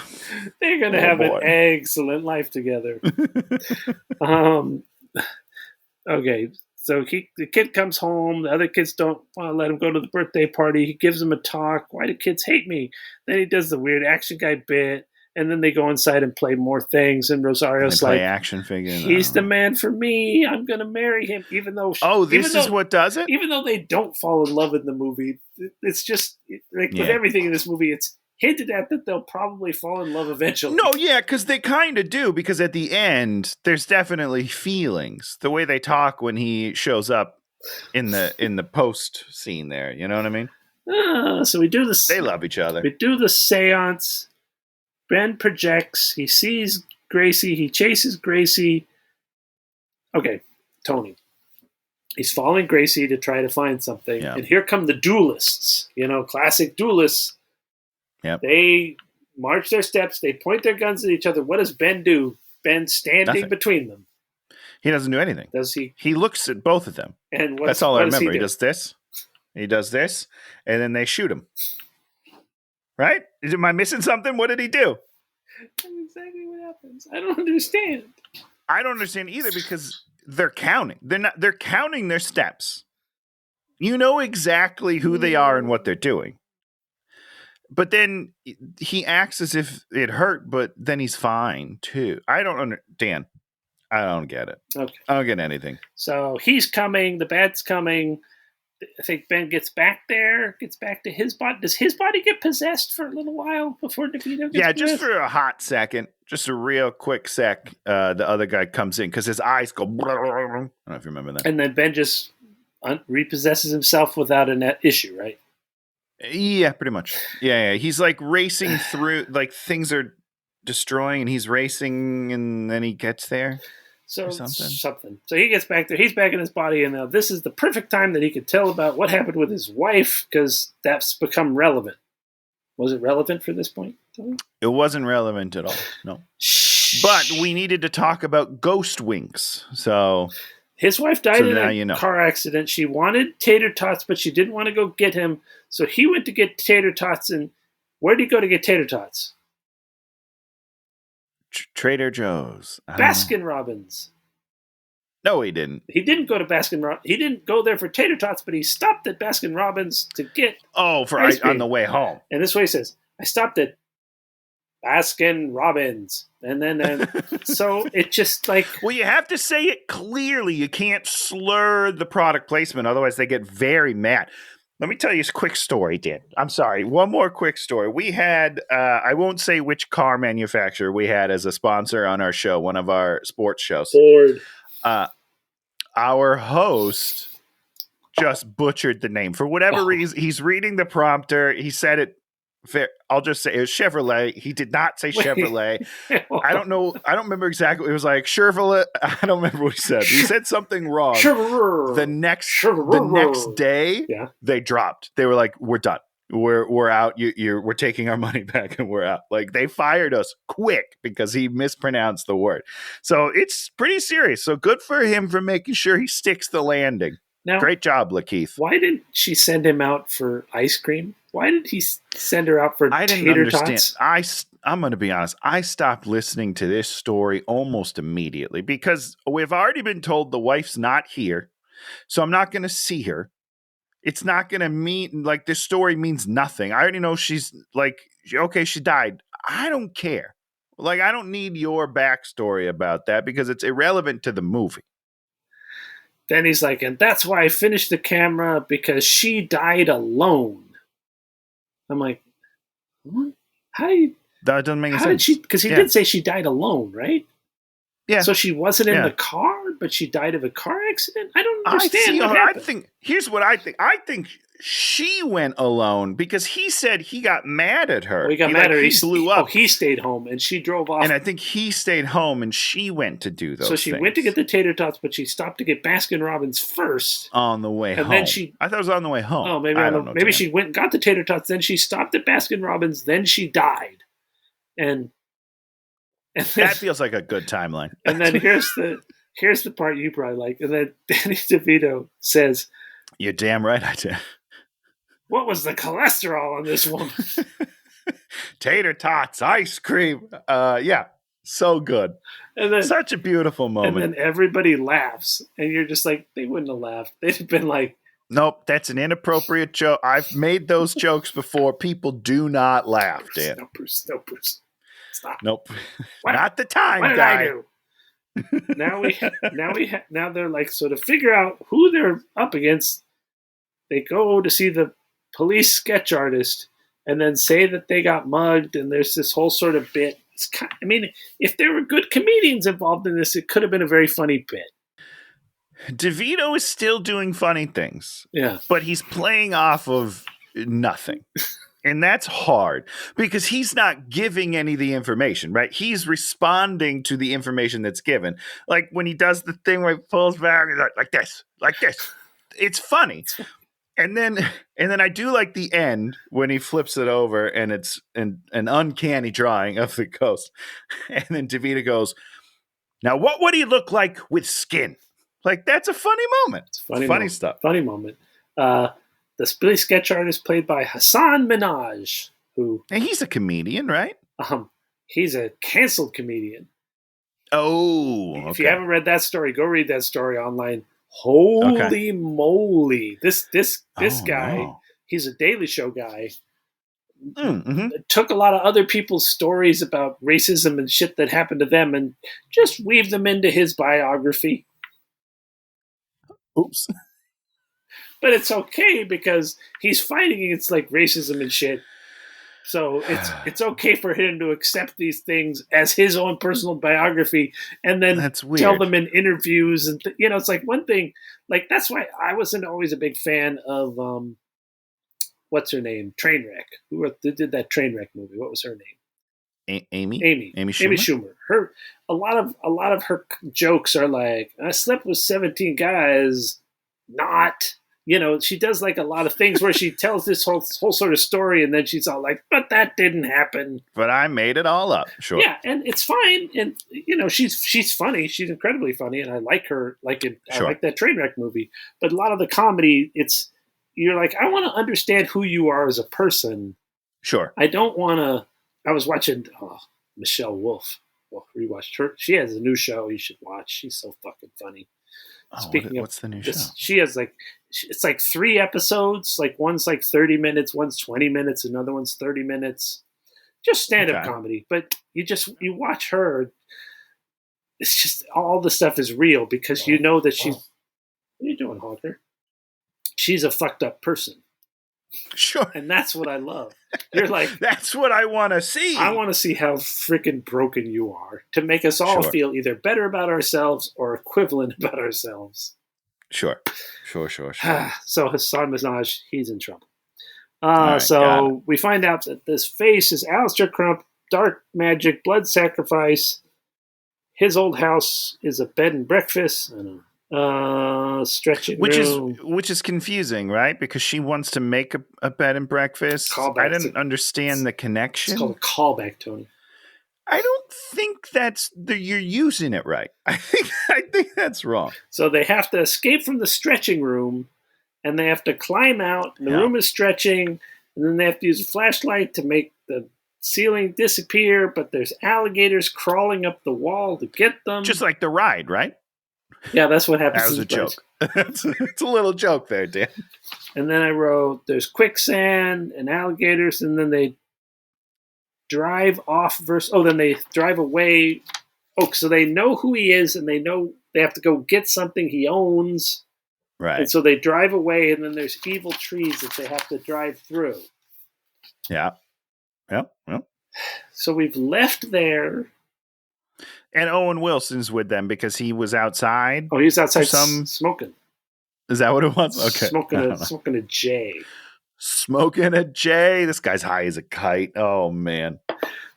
They're going to have an excellent life together. Okay, so the kid comes home. The other kids don't want to let him go to the birthday party. He gives them a talk. Why do kids hate me? Then he does the weird action guy bit. And then they go inside and play more things. And Rosario's like, action figure. He's the man for me. I'm going to marry him. Even though this is what does it? Even though they don't fall in love in the movie, it's just like with everything in this movie, it's hinted at that they'll probably fall in love eventually. No, yeah, because they kind of do. Because at the end, there's definitely feelings. The way they talk when he shows up in the post scene there. You know what I mean? So we do this. They love each other. We do the seance. Ben projects. He sees Gracie. He chases Gracie. Okay, Tony. He's following Gracie to try to find something. Yeah. And here come the duelists. Classic duelists. Yep. They march their steps. They point their guns at each other. What does Ben do? Ben's standing between them. He doesn't do anything. Does he? He looks at both of them. And that's all I remember. He does this. He does this. And then they shoot him. Right? Am I missing something? What did he do? That's exactly what happens. I don't understand. I don't understand either because they're counting. They're counting their steps. You know exactly who they are and what they're doing. But then he acts as if it hurt, but then he's fine too. I don't understand. I don't get it. Okay. I don't get anything. So he's coming. The bat's coming. I think Ben gets back to his body. Does his body get possessed for a little while before DeVito gets possessed? Just for a hot second, just a real quick sec, the other guy comes in because his eyes go, I don't know if you remember that. And then Ben just repossesses himself without an issue, right? Yeah, pretty much. Yeah. He's like racing through, like things are destroying and he's racing and then he gets there. So something. So he gets back there. He's back in his body, and now this is the perfect time that he could tell about what happened with his wife because that's become relevant. Was it relevant for this point? It wasn't relevant at all. No. But we needed to talk about ghost winks. So his wife died in a car accident. She wanted tater tots, but she didn't want to go get him. So he went to get tater tots. And where did he go to get tater tots? Trader Joe's. Baskin Robbins. No, he didn't. He didn't go to Baskin Robbins. He didn't go there for tater tots, but he stopped at Baskin Robbins to get ice cream on the way home. And this way he says, I stopped at Baskin Robbins. And then, so it just like... Well, you have to say it clearly. You can't slur the product placement. Otherwise, they get very mad. Let me tell you a quick story, Dan. I'm sorry. One more quick story. We had, I won't say which car manufacturer we had as a sponsor on our show, one of our sports shows. Ford. Our host just butchered the name. For whatever reason, he's reading the prompter. He said it. I'll just say it was Chevrolet. He did not say Chevrolet. I don't know. I don't remember exactly. It was like Chevrolet. I don't remember what he said. He said something wrong. The next day, they dropped. They were like, "We're done. We're out. We're taking our money back and we're out." Like they fired us quick because he mispronounced the word. So it's pretty serious. So good for him for making sure he sticks the landing. Now, great job, Lakeith. Why didn't she send him out for ice cream? Why did he send her out for tater tots? I'm going to be honest. I stopped listening to this story almost immediately because we've already been told the wife's not here. So I'm not going to see her. It's not going to mean like this story means nothing. I already know she's like, okay, she died. I don't care. Like, I don't need your backstory about that because it's irrelevant to the movie. Then he's like, and that's why I finished the camera because she died alone. I'm like, what? How do you? That doesn't make sense. Because he did say she died alone, right? Yeah. So she wasn't in the car, but she died of a car accident? I don't understand what happened. Here's what I think. I think she went alone because he said he got mad at her. Well, he got mad at her. He blew up. He stayed home, and she drove off. And I think he stayed home, and she went to do those So she went to get the tater tots, but she stopped to get Baskin-Robbins first. On the way home. Then I thought it was on the way home. Oh, maybe she went and got the tater tots, then she stopped at Baskin-Robbins, then she died. And then, that feels like a good timeline. And then here's the part you probably like. And then Danny DeVito says, "You're damn right I did." What was the cholesterol on this woman? Tater tots, ice cream. Yeah, so good. And then, such a beautiful moment. And then everybody laughs. And you're just like, they wouldn't have laughed. They'd have been like, nope, that's an inappropriate joke. I've made those jokes before. People do not laugh, Dan. No, Bruce. Stop. Nope. Not the time, what guy. Did I do? Now they're like, so to figure out who they're up against, they go to see the police sketch artist and then say that they got mugged, and there's this whole sort of bit. If there were good comedians involved in this, it could have been a very funny bit. DeVito is still doing funny things. Yeah. But he's playing off of nothing. And that's hard because he's not giving any of the information, right? He's responding to the information that's given. Like when he does the thing where he pulls back, he's like this. It's funny. And then I do like the end when he flips it over and it's an uncanny drawing of the ghost. And then DeVito goes, now what would he look like with skin? Like, that's a funny moment. It's funny stuff. Funny moment. The police sketch artist played by Hassan Minhaj, and he's a comedian, right? He's a canceled comedian. Oh, okay. If you haven't read that story, go read that story online. Holy moly! This guy, no. He's a Daily Show guy. Mm-hmm. Took a lot of other people's stories about racism and shit that happened to them, and just weaved them into his biography. Oops. But it's okay because he's fighting against like racism and shit. So it's okay for him to accept these things as his own personal biography and then tell them in interviews. And, it's like one thing, like that's why I wasn't always a big fan of, what's her name? Trainwreck. Who did that Trainwreck movie? What was her name? Amy Schumer. A lot of her jokes are like, I slept with 17 guys, not... she does like a lot of things where she tells this whole sort of story and then she's all like, but that didn't happen. But I made it all up. Sure. Yeah. And it's fine. And, she's funny. She's incredibly funny. And I like her. I like that Trainwreck movie. But a lot of the comedy, you're like, I want to understand who you are as a person. Sure. I don't want to. I was watching Michelle Wolf. Well, rewatched her. She has a new show you should watch. She's so fucking funny. What's the new show? She has it's like 3 episodes. Like one's like 30 minutes, one's 20 minutes, another one's 30 minutes. Just stand-up comedy. But you watch her. It's just all the stuff is real because you know that she's. What are you doing, Hawker? She's a fucked up person. Sure. And that's what I love. You're like, that's what I want to see. I want to see how freaking broken you are to make us all feel either better about ourselves or equivalent about ourselves. Sure. So Hassan Minhaj, he's in trouble. So we find out that this face is Alistair Crump, dark magic, blood sacrifice. His old house is a bed and breakfast. I don't know. Stretching room. Which is confusing, right? Because she wants to make a bed and breakfast. Callback. I didn't understand the connection. It's called a callback, Tony. I don't think you're using it right. I think that's wrong. So they have to escape from the stretching room, and they have to climb out. And the room is stretching, and then they have to use a flashlight to make the ceiling disappear. But there's alligators crawling up the wall to get them. Just like the ride, right? Yeah, that's what happens. That was a joke. It's a little joke there, Dan. And then I wrote, there's quicksand and alligators, and then they drive off then they drive away. Oh, so they know who he is, and they know they have to go get something he owns. Right. And so they drive away, and then there's evil trees that they have to drive through. Yeah. So we've left there. And Owen Wilson's with them because he was outside. Oh, he's outside smoking. Is that what it was? Okay. Smoking a J. Smoking a J. This guy's high as a kite. Oh, man.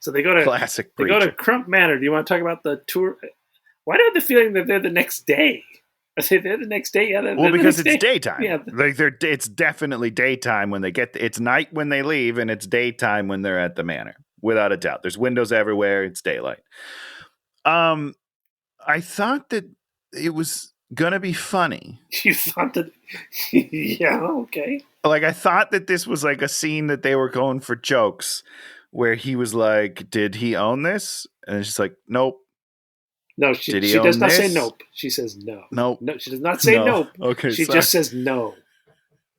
So they go to classic. They go to Crump Manor. Do you want to talk about the tour? Why do I have the feeling that they're the next day? I say they're the next day. Yeah, well, because it's daytime. Yeah, it's definitely daytime when they get. It's night when they leave, and it's daytime when they're at the manor. Without a doubt, there's windows everywhere. It's daylight. I thought that it was gonna be funny. You thought that? Yeah, okay. Like I thought that this was like a scene that they were going for jokes, where he was like, "Did he own this?" And she's like, "Nope." No, she does not say nope. She says no. Nope. No, she does not say nope. Okay, she just says no.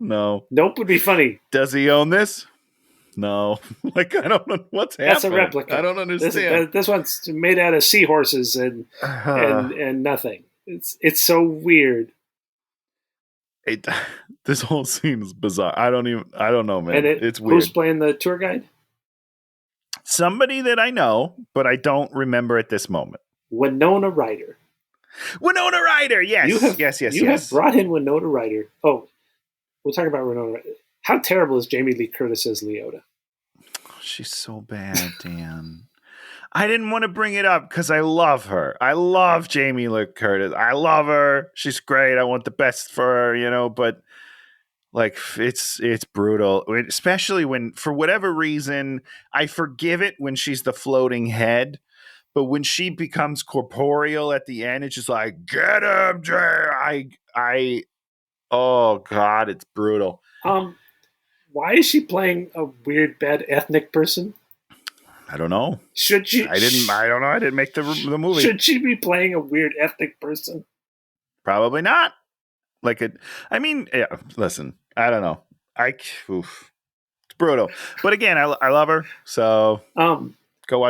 No. Nope would be funny. Does he own this? No. Like, I don't know what's happening. That's a replica. I don't understand. This one's made out of seahorses and nothing. It's so weird. This whole scene is bizarre. I don't know, man. And it's weird. Who's playing the tour guide? Somebody that I know, but I don't remember at this moment. Winona Ryder. Winona Ryder, yes. You have brought in Winona Ryder. Oh, we'll talk about Winona Ryder. How terrible is Jamie Lee Curtis as Leota? She's so bad, Dan. I didn't want to bring it up because I love her. I love Jamie Lee Curtis. I love her. She's great. I want the best for her, but like it's brutal, especially when, for whatever reason, I forgive it when she's the floating head. But when she becomes corporeal at the end, it's just like, get him, Jay. Oh God, it's brutal. Why is she playing a weird, bad ethnic person? I don't know. Should she? I don't know. I didn't make the movie. Should she be playing a weird ethnic person? Probably not. Listen, I don't know. It's brutal. But again, I love her. So,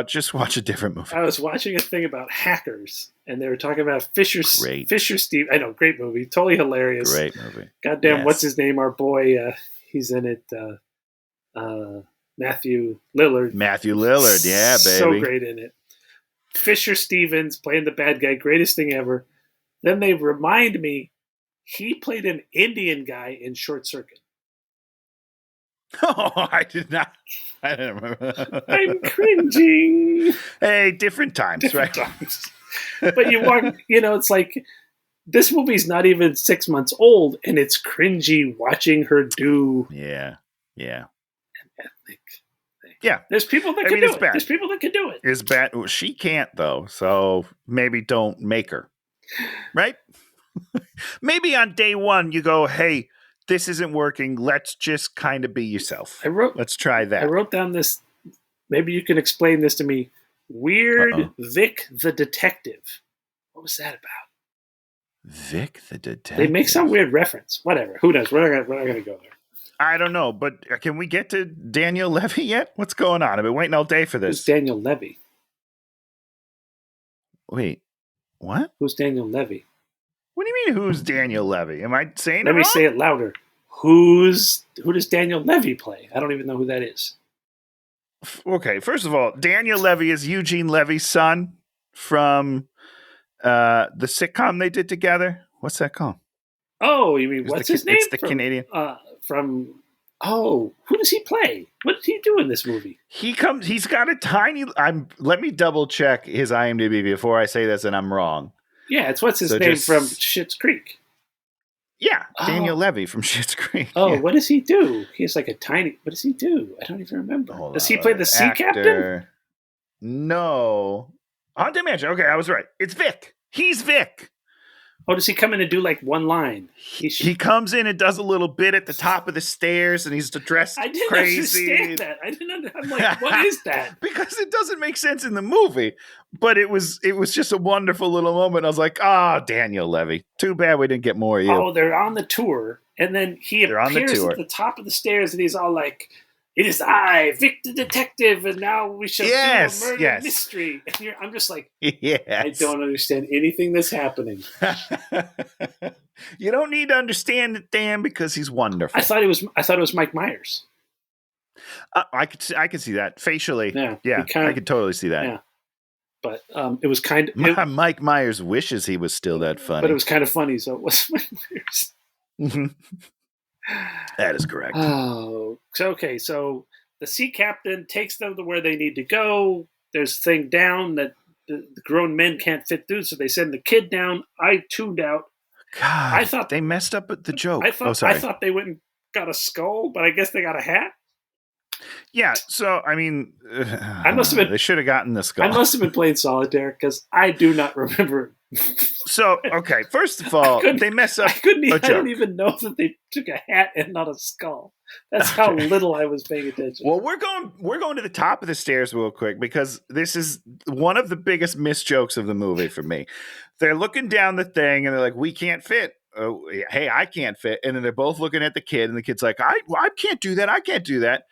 just watch a different movie. I was watching a thing about hackers, and they were talking about Fisher Steve. I know, great movie, totally hilarious. Great movie. Goddamn, what's his name? Our boy, he's in it. Matthew Lillard. Yeah, baby. So great in it. Fisher Stevens playing the bad guy, greatest thing ever. Then they remind me he played an Indian guy in Short Circuit. Oh, I didn't remember. I'm cringing. Hey, different times. But you walk, it's like this movie's not even 6 months old, and it's cringy watching her do. Yeah. An ethnic thing. Yeah. There's people that can do it. There's people that can do it. It's bad. She can't though, so maybe don't make her. Right? Maybe on day one you go, hey, this isn't working. Let's just kind of be yourself. Let's try that. I wrote down this. Maybe you can explain this to me. Weird Vic the Detective. What was that about? Vic the Detective. They make some weird reference. Whatever. Who knows? We're not going to go there. I don't know, but can we get to Daniel Levy yet? What's going on? I've been waiting all day for this. Who's Daniel Levy? Wait, what? Who's Daniel Levy? What do you mean, who's Daniel Levy? Am I saying it wrong? Let me say it louder. Who does Daniel Levy play? I don't even know who that is. Okay, first of all, Daniel Levy is Eugene Levy's son from the sitcom they did together. What's that called? Oh, you mean what's his name? It's the Canadian. Who does he play? What did he do in this movie? He's got a tiny. Let me double check his IMDb before I say this, and I'm wrong. Yeah, it's what's his name from Schitt's Creek. Yeah, Daniel Levy from Schitt's Creek. Oh, yeah. What does he do? He's like a tiny. What does he do? I don't even remember. Does he play the sea captain? No. Haunted Mansion. Okay, I was right. It's Vic. He's Vic. Oh, does he come in and do like one line? He comes in and does a little bit at the top of the stairs, and he's dressed crazy. I didn't understand that. I'm like, what is that? Because it doesn't make sense in the movie. But it was just a wonderful little moment. I was like, Daniel Levy. Too bad we didn't get more of you. Oh, they're on the tour, and then he appears at the top of the stairs, and he's all like, "It is I, Vic the Detective, and now we shall do a murder mystery." And I'm just like, I don't understand anything that's happening. You don't need to understand it, Dan, because he's wonderful. I thought it was Mike Myers. I could see that facially. Yeah, I could totally see that. Yeah. But it was kind of Mike Myers wishes he was still that funny, but it was kind of funny, so it was Mike Myers. That is correct. Oh, okay. So the sea captain takes them to where they need to go. There's a thing down that the grown men can't fit through, so they send the kid down. I tuned out. God, I thought they messed up the joke. I thought they went and got a skull, but I guess they got a hat. Yeah, so I mean, I must have been. They should have gotten the skull. I must have been playing solitaire because I do not remember. So okay, first of all, they mess up. I don't even know that they took a hat and not a skull. That's how little I was paying attention. Well, we're going to the top of the stairs real quick because this is one of the biggest missed jokes of the movie for me. They're looking down the thing and they're like, "We can't fit." Oh, hey, I can't fit. And then they're both looking at the kid, and the kid's like, I can't do that. I can't do that.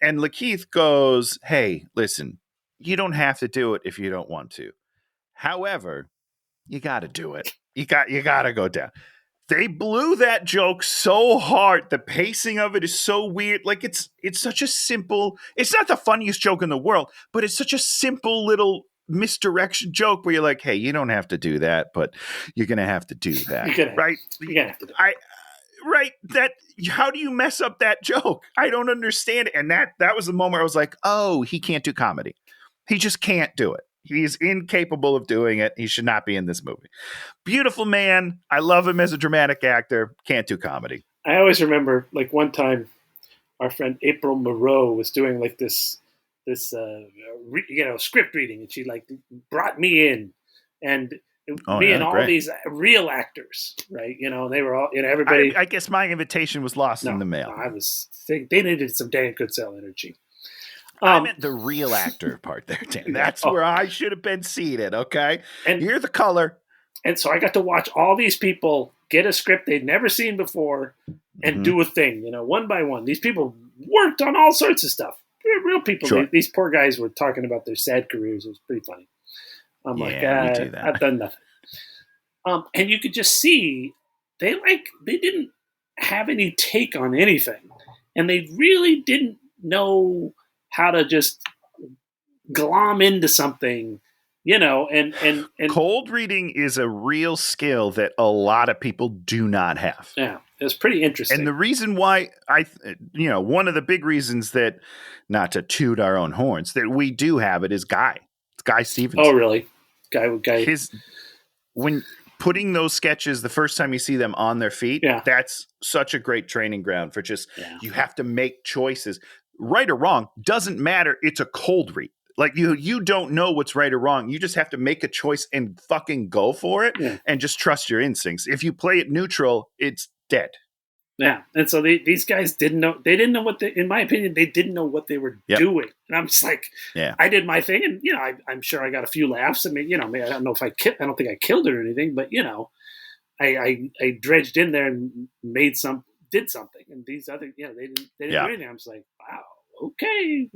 And Lakeith goes, "Hey, listen, you don't have to do it if you don't want to. However, you got to do it. You got to go down." They blew that joke so hard. The pacing of it is so weird. Like it's such a simple. It's not the funniest joke in the world, but it's such a simple little misdirection joke where you're like, "Hey, you don't have to do that, but you're gonna have to do that, right?" You're gonna have to do it. Right. That, how do you mess up that joke? I don't understand it. And that was the moment I was like, oh, he can't do comedy. He just can't do it. He's incapable of doing it. He should not be in this movie. Beautiful man. I love him as a dramatic actor. Can't do comedy. I always remember, like, one time our friend April Moreau was doing like this script reading, and she like brought me in, and and all these real actors, right? They were all, everybody. I guess my invitation was lost in the mail. I was thinking they needed some Dan Goodsell energy. I meant the real actor part there, Dan. That's where I should have been seated, okay? And you're the color. And so I got to watch all these people get a script they'd never seen before and do a thing, one by one. These people worked on all sorts of stuff. Real people. Sure. These poor guys were talking about their sad careers. It was pretty funny. I'm I've done nothing. And you could just see they didn't have any take on anything, and they really didn't know how to just glom into something, and cold reading is a real skill that a lot of people do not have. Yeah, it was pretty interesting. And the reason why one of the big reasons that, not to toot our own horns, that we do have it is Guy. It's Guy Stevenson. Oh, really? Guy. When putting those sketches, the first time you see them on their feet, that's such a great training ground for you have to make choices. Right or wrong, doesn't matter. It's a cold read. Like you don't know what's right or wrong. You just have to make a choice and fucking go for it and just trust your instincts. If you play it neutral, it's dead. Yeah. And so these guys didn't know. They didn't know in my opinion, they didn't know what they were doing. And I'm just like, I did my thing, and I'm sure I got a few laughs. I mean, I don't know if I don't think I killed it or anything, but I dredged in there and did something. And these other, they didn't do anything. I'm just like, wow, okay.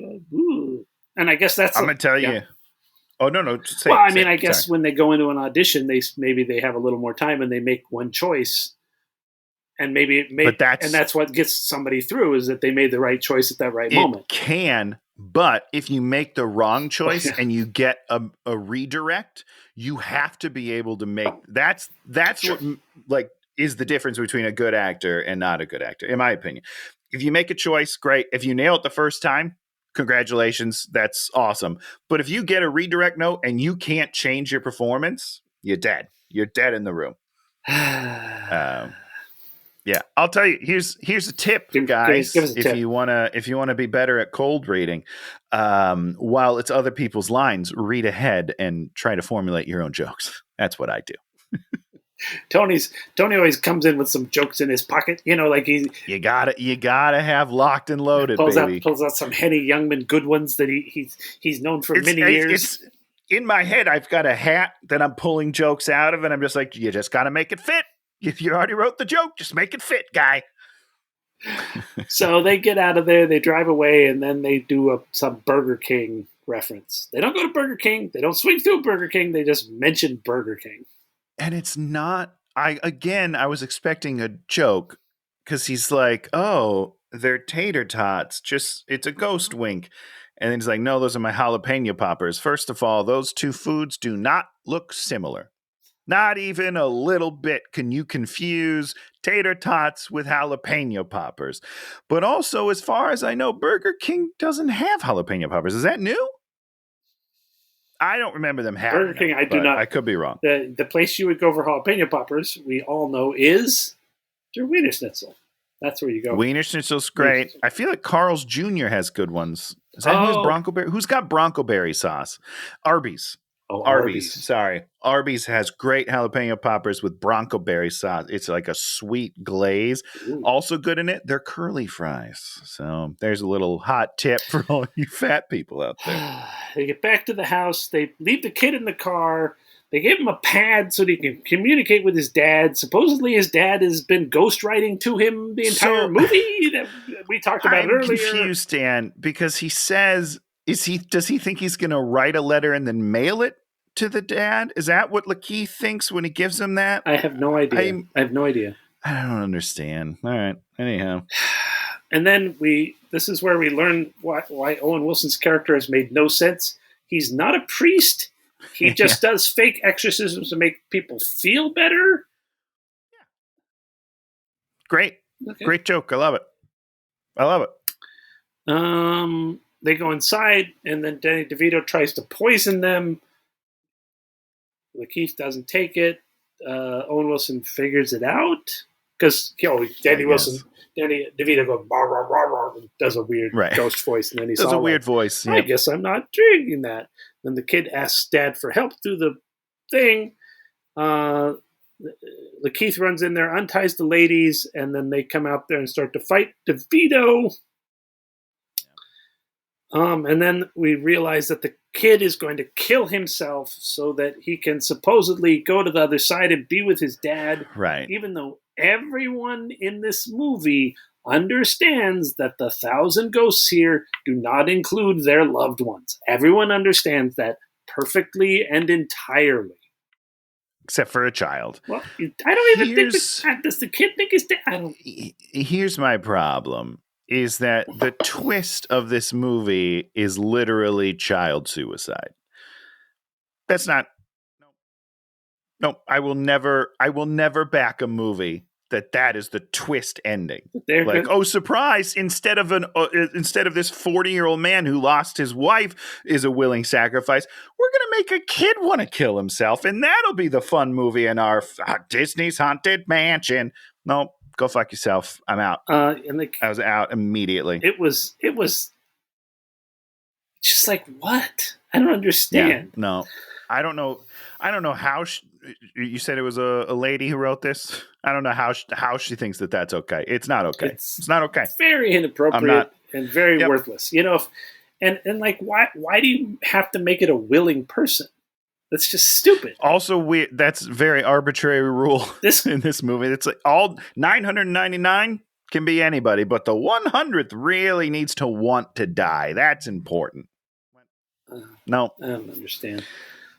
And I guess that's. I'm gonna tell you. Oh no! I guess when they go into an audition, maybe they have a little more time and they make one choice, and that's what gets somebody through, is that they made the right choice at that right moment. But if you make the wrong choice and you get a redirect, you have to be able to make that's sure. what is the difference between a good actor and not a good actor, in my opinion. If you make a choice, great. If you nail it the first time, congratulations, that's awesome. But if you get a redirect note and you can't change your performance, you're dead. You're dead in the room. Yeah, I'll tell you. Here's a tip, guys. Give us a tip. If you wanna be better at cold reading, while it's other people's lines, read ahead and try to formulate your own jokes. That's what I do. Tony always comes in with some jokes in his pocket, like you gotta have locked and loaded. Pulls out some Henny Youngman good ones that he's known for many years. In my head, I've got a hat that I'm pulling jokes out of, and I'm just like, you just gotta make it fit. If you already wrote the joke, just make it fit, guy. So they get out of there, they drive away, and then they do some Burger King reference. They don't go to Burger King. They don't swing through Burger King. They just mention Burger King. And it's not, I was expecting a joke because he's like, oh, they're tater tots. It's a ghost wink. And then he's like, no, those are my jalapeno poppers. First of all, those two foods do not look similar. Not even a little bit can you confuse tater tots with jalapeno poppers. But also, as far as I know, Burger King doesn't have jalapeno poppers. Is that new? I don't remember them having Burger King, them, I do not. I could be wrong. The place you would go for jalapeno poppers, we all know, is their Wiener Schnitzel. That's where you go. Wiener Schnitzel's great. I feel like Carl's Jr. has good ones. Is that who's Bronco Berry? Who's got Bronco Berry sauce? Arby's. Oh, Arby's. Sorry. Arby's has great jalapeno poppers with Bronco Berry sauce. It's like a sweet glaze. Ooh. Also good in it, they're curly fries. So there's a little hot tip for all you fat people out there. They get back to the house. They leave the kid in the car. They give him a pad so that he can communicate with his dad. Supposedly his dad has been ghostwriting to him the entire movie that we talked about earlier. I'm confused, Dan, because he says... Does he think he's going to write a letter and then mail it to the dad? Is that what Lakeith thinks when he gives him that? I have no idea. I have no idea. I don't understand. All right. Anyhow. And then this is where we learn why Owen Wilson's character has made no sense. He's not a priest. He just does fake exorcisms to make people feel better. Yeah. Great. Okay. Great joke. I love it. They go inside, and then Danny DeVito tries to poison them. Lakeith doesn't take it. Owen Wilson figures it out because Danny DeVito goes bar, bar, bar, bar, and does a weird ghost voice, and then he's a weird voice. I guess I'm not drinking that. Then the kid asks Dad for help through the thing. Lakeith runs in there, unties the ladies, and then they come out there and start to fight DeVito. And then we realize that the kid is going to kill himself so that he can supposedly go to the other side and be with his dad. Right. Even though everyone in this movie understands that the 1,000 ghosts here do not include their loved ones. Everyone understands that perfectly and entirely. Except for a child. Well, I don't even think does the kid think his dad? Here's my problem. Is that the twist of this movie is literally child suicide. That's not... No, I will never back a movie that is the twist ending. Oh, surprise! Instead of this 40-year-old man who lost his wife is a willing sacrifice, we're gonna make a kid want to kill himself, and that'll be the fun movie in our Disney's Haunted Mansion. No, go fuck yourself. I'm out. I was out immediately. It was just like, what? I don't understand. Yeah, no, I don't know how. You said it was a lady who wrote this. I don't know how she thinks that's okay. It's not okay. It's not okay. Very inappropriate and very worthless. And like, why do you have to make it a willing person? That's just stupid. Also, that's a very arbitrary rule in this movie. It's like all 999 can be anybody, but the 100th really needs to want to die. That's important. No. I don't understand.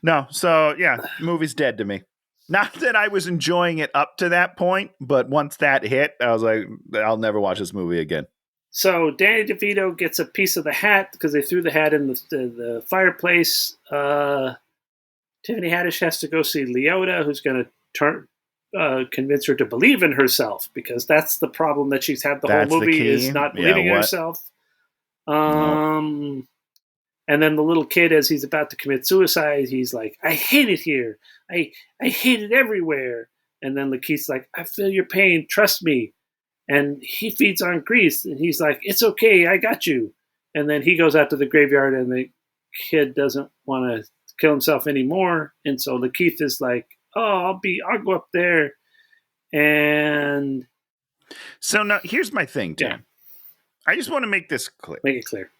No, so movie's dead to me. Not that I was enjoying it up to that point, but once that hit, I was like, I'll never watch this movie again. So Danny DeVito gets a piece of the hat because they threw the hat in the fireplace. Tiffany Haddish has to go see Leota, who's going to convince her to believe in herself, because that's the problem that she's had the whole movie, is not believing in herself. And then the little kid, as he's about to commit suicide, he's like, I hate it here. I hate it everywhere. And then Lakeith's like, I feel your pain. Trust me. And he feeds on grease. And he's like, it's okay. I got you. And then he goes out to the graveyard, and the kid doesn't want to kill himself anymore. And so Lakeith is like, oh, I'll go up there. And so now here's my thing, Dan. Yeah. I just want to make this clear. Make it clear.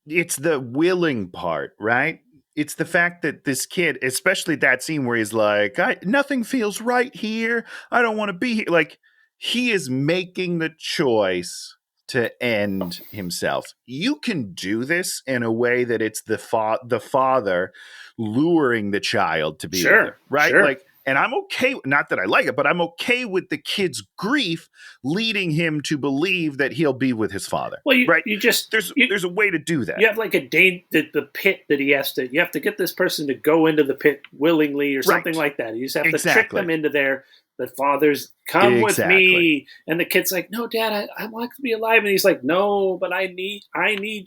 It's the willing part, right? It's the fact that this kid, especially that scene where he's like, nothing feels right here. I don't want to be here. Like, he is making the choice to end himself. You can do this in a way that it's the father luring the child to be with him, right? Sure. Like, And I'm okay, not that I like it, but I'm okay with the kid's grief leading him to believe that he'll be with his father. Well, right? There's a way to do that. You have like the pit that you have to get this person to go into the pit willingly or something like that. You just have to trick them into there. The father's come with me, and the kid's like, "No, Dad, I want to be alive," and he's like, "No, but I need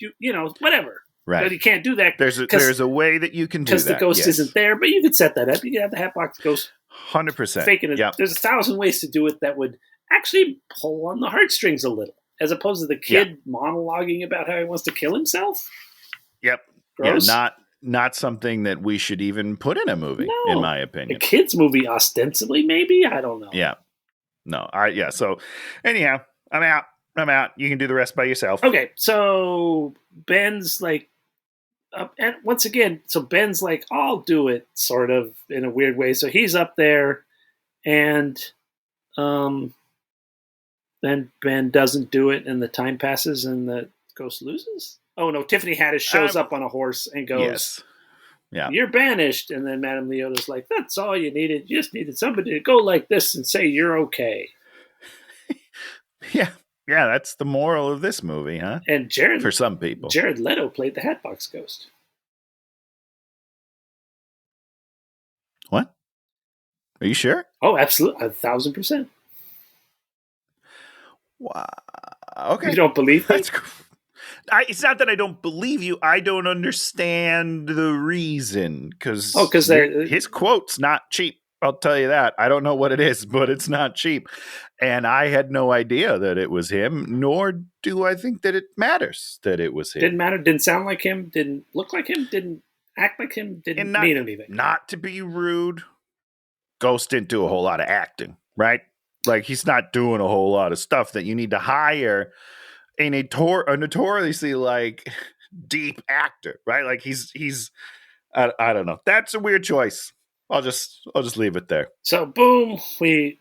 you, whatever." Right. But you can't do that. There's a way that you can do that. Because the ghost isn't there, but you can set that up. You can have the Hatbox Ghost 100% faking it. Yep. There's 1,000 ways to do it that would actually pull on the heartstrings a little, as opposed to the kid monologuing about how he wants to kill himself. Yep. Gross. Yeah, not something that we should even put in a movie, in my opinion. A kid's movie, ostensibly, maybe? I don't know. Yeah. No. So, anyhow, I'm out. You can do the rest by yourself. Okay, so Ben's like, and once again, so Ben's like, I'll do it, sort of, in a weird way. So he's up there, and then Ben doesn't do it, and the time passes, and the ghost loses? Oh, no, Tiffany Haddish shows up on a horse and goes, you're banished. And then Madame Leota's like, that's all you needed. You just needed somebody to go like this and say you're okay. Yeah, that's the moral of this movie, huh? And for some people. Jared Leto played the Hatbox Ghost. What? Are you sure? Oh, absolutely. 1,000%. Wow. Okay. You don't believe me? It's not that I don't believe you. I don't understand the reason. Because his quote's not cheap. I'll tell you that. I don't know what it is, but it's not cheap. And I had no idea that it was him, nor do I think that it matters that it was him. Didn't matter. Didn't sound like him. Didn't look like him. Didn't act like him. Didn't mean anything. Not to be rude, Ghost didn't do a whole lot of acting, right? Like, he's not doing a whole lot of stuff that you need to hire a notoriously, like, deep actor, right? Like, he's I don't know. That's a weird choice. I'll just leave it there. So boom, they've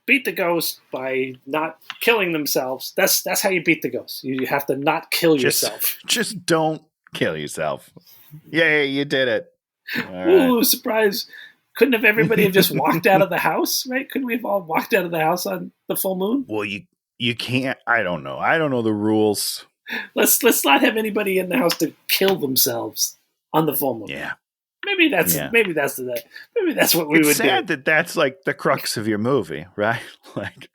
beat the ghost by not killing themselves. That's how you beat the ghost. You have to not kill yourself. Just don't kill yourself. Yay, you did it. Ooh, surprise. Couldn't have everybody have just walked out of the house, right? Couldn't we have all walked out of the house on the full moon? Well, you can't. I don't know. I don't know the rules. Let's not have anybody in the house to kill themselves on the full moon. Yeah. Maybe that's what we would do. It's sad that that's like the crux of your movie, right? Like,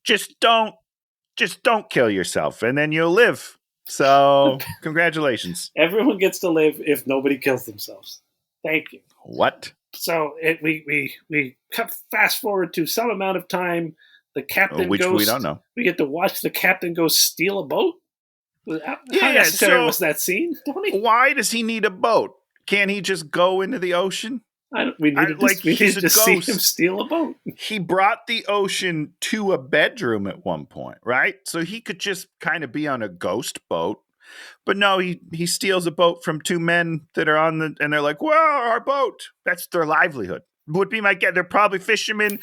just don't kill yourself, and then you'll live. So, congratulations. Everyone gets to live if nobody kills themselves. Thank you. What? So we fast forward to some amount of time. The captain which goes. We don't know. We get to watch the captain go steal a boat. How necessary was that scene, Tony? Why does he need a boat? Can't he just go into the ocean? We needed to see him steal a boat. He brought the ocean to a bedroom at one point, right? So he could just kind of be on a ghost boat. But no, he steals a boat from two men that are and they're like, "Well, our boat." That's their livelihood. Would be my guess. They're probably fishermen.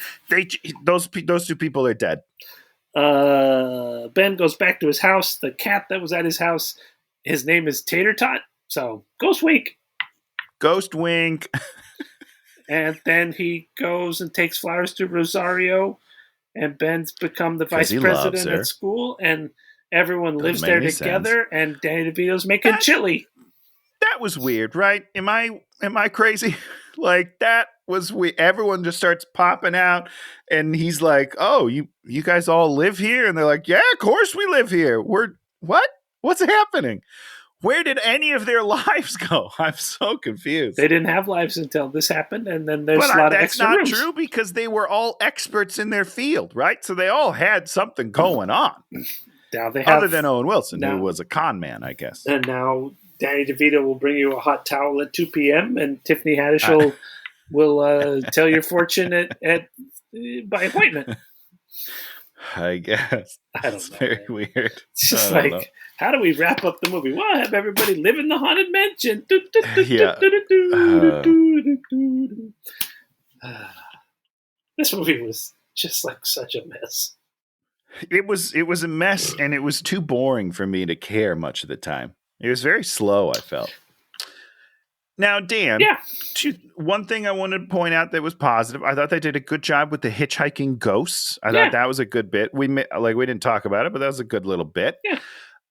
Those two people are dead. Ben goes back to his house. The cat that was at his house, his name is Tater Tot. So Ghost Wink. Ghost Wink. And then he goes and takes flowers to Rosario, and Ben's become the vice president at school, and everyone lives there together, and Danny DeVito's making chili. That was weird, right? Am I crazy? Like, that was weird. Everyone just starts popping out, and he's like, "Oh, you guys all live here?" And they're like, "Yeah, of course we live here." What? What's happening? Where did any of their lives go? I'm so confused. They didn't have lives until this happened, and then there's a lot of extra rooms. That's not true, because they were all experts in their field, right? So they all had something going on. Now they other than Owen Wilson, who was a con man, I guess. And now Danny DeVito will bring you a hot towel at 2 p.m., and Tiffany Haddish will tell your fortune at by appointment. I guess. I don't know. It's very weird. It's just like, how do we wrap up the movie? Well, have everybody live in the haunted mansion. This movie was just like such a mess. It was a mess, and it was too boring for me to care much of the time. It was very slow, I felt. Now, Dan, one thing I wanted to point out that was positive, I thought they did a good job with the hitchhiking ghosts. I thought that was a good bit. We didn't talk about it, but that was a good little bit. Yeah.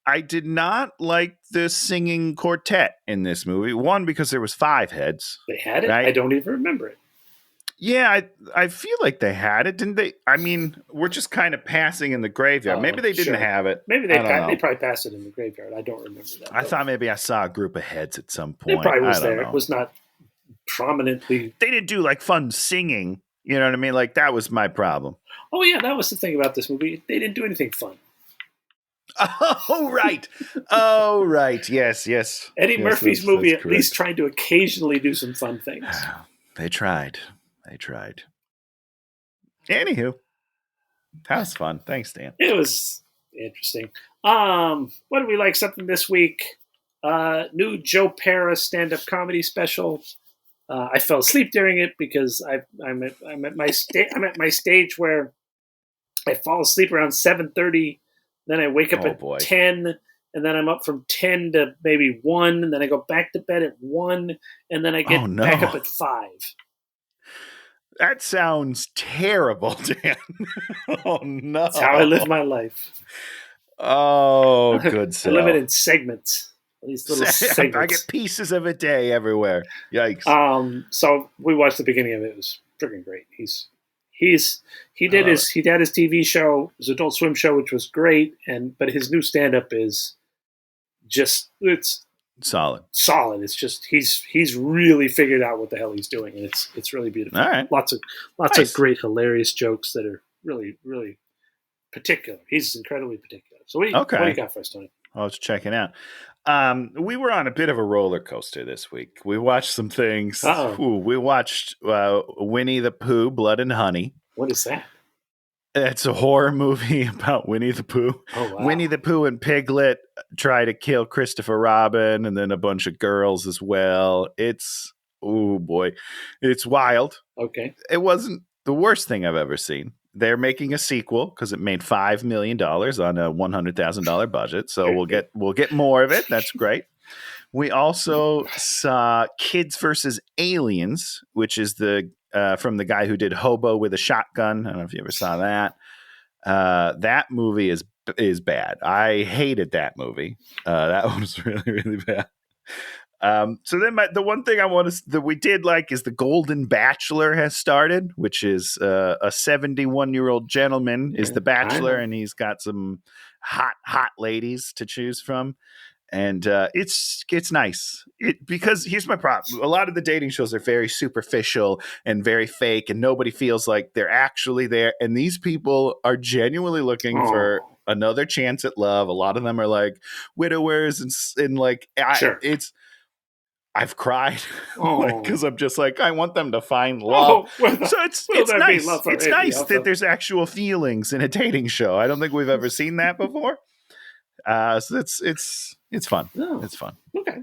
I did not like the singing quartet in this movie. One, because there was 5 heads. They had it? Right? I don't even remember it. Yeah, I feel like they had it, didn't they? I mean, we're just kind of passing in the graveyard. Maybe they didn't have it. Maybe they probably passed it in the graveyard. I don't remember that. I thought maybe I saw a group of heads at some point. It probably was there. It was not prominently. They didn't do like fun singing. You know what I mean? Like that was my problem. Oh yeah, that was the thing about this movie. They didn't do anything fun. Oh right. Oh right. Yes. Eddie Murphy's movie at least tried to occasionally do some fun things. They tried. Anywho, that was fun. Thanks, Dan. It was interesting. What did we like? Something this week? New Joe Pera stand-up comedy special. I fell asleep during it because I'm at my stage where I fall asleep around 7:30. Then I wake up at 10, and then I'm up from 10 to maybe 1, and then I go back to bed at 1, and then I get back up at 5. That sounds terrible, Dan. Oh, no. That's how I live my life. Oh, good stuff. I live it in segments. These little segments. I get pieces of a day everywhere. Yikes. So we watched the beginning of it. It was freaking great. He had his TV show, his Adult Swim show, which was great, but his new stand-up is just it's solid. It's just he's really figured out what the hell he's doing, and it's really beautiful. All right. Lots of great, hilarious jokes that are really, really particular. He's incredibly particular. So what do you got for us, Tony? I was checking out. We were on a bit of a roller coaster this week. We watched some things. We watched Winnie the Pooh, Blood and Honey. What is that? It's a horror movie about Winnie the Pooh. Oh, wow. Winnie the Pooh and Piglet try to kill Christopher Robin and then a bunch of girls as well. It's wild. Okay. It wasn't the worst thing I've ever seen. They're making a sequel because it made $5 million on a $100,000 budget. So we'll get more of it. That's great. We also saw Kids versus Aliens, which is from the guy who did Hobo with a Shotgun. I don't know if you ever saw that. That movie is bad. I hated that movie. That one was really, really bad. So then the one thing that we did like is The Golden Bachelor has started, which is a 71-year-old gentleman is the bachelor, and he's got some hot ladies to choose from. And it's nice because here's my problem. A lot of the dating shows are very superficial and very fake, and nobody feels like they're actually there. And these people are genuinely looking for another chance at love. A lot of them are like widowers and like I've cried because I'm just like, I want them to find love. So it's nice. It's nice that there's actual feelings in a dating show. I don't think we've ever seen that before. So it's fun. Oh, it's fun. Okay.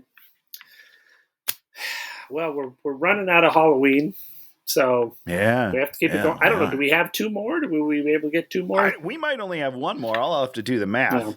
Well, we're running out of Halloween, so we have to keep it going. I don't know. Do we have 2 more? Will we be able to get 2 more? We might only have 1 more. I'll have to do the math.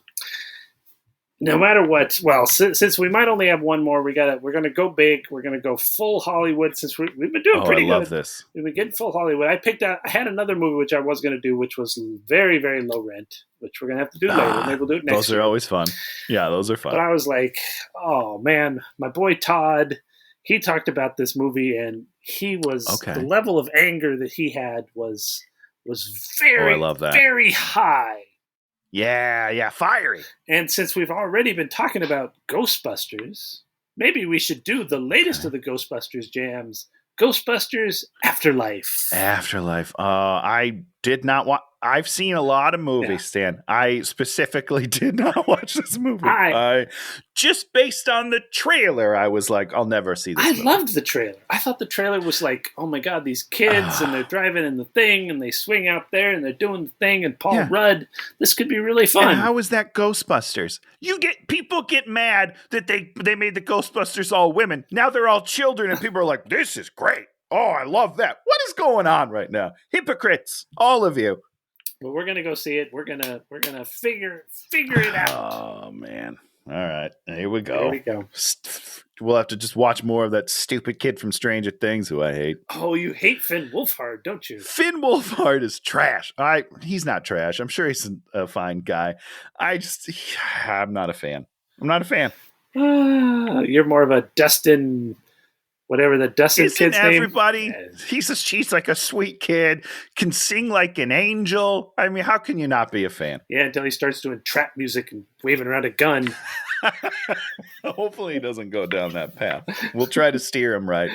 No matter what, since we might only have 1 more, we're gonna go big. We're gonna go full Hollywood since we've been doing pretty good. I love this. We've been getting full Hollywood. I had another movie which I was gonna do, which was very, very low rent, which we're gonna have to do later. Maybe we'll do it next. Those are always fun. Yeah, those are fun. But I was like, oh man, my boy Todd, he talked about this movie, and he was the level of anger that he had was very, I love that. Very high. Yeah, fiery. And since we've already been talking about Ghostbusters, maybe we should do the latest of the Ghostbusters jams, Ghostbusters Afterlife. I did not watch. I've seen a lot of movies, Stan. I specifically did not watch this movie. I just based on the trailer, I was like, I'll never see this movie. I loved the trailer. I thought the trailer was like, oh my God, these kids and they're driving in the thing and they swing out there and they're doing the thing and Paul Rudd. This could be really fun. And how is that Ghostbusters? People get mad that they made the Ghostbusters all women. Now they're all children and people are like, this is great. Oh, I love that. What is going on right now? Hypocrites, all of you. But we're gonna go see it. We're gonna figure it out. Oh man. All right. Here we go. There we go. We'll have to just watch more of that stupid kid from Stranger Things who I hate. Oh, you hate Finn Wolfhard, don't you? Finn Wolfhard is trash. He's not trash. I'm sure he's a fine guy. I'm not a fan. I'm not a fan. You're more of a Dustin, whatever the Dustin Isn't kid's everybody, name. She's like a sweet kid, can sing like an angel. I mean, how can you not be a fan? Yeah, until he starts doing trap music and waving around a gun. Hopefully he doesn't go down that path. We'll try to steer him right.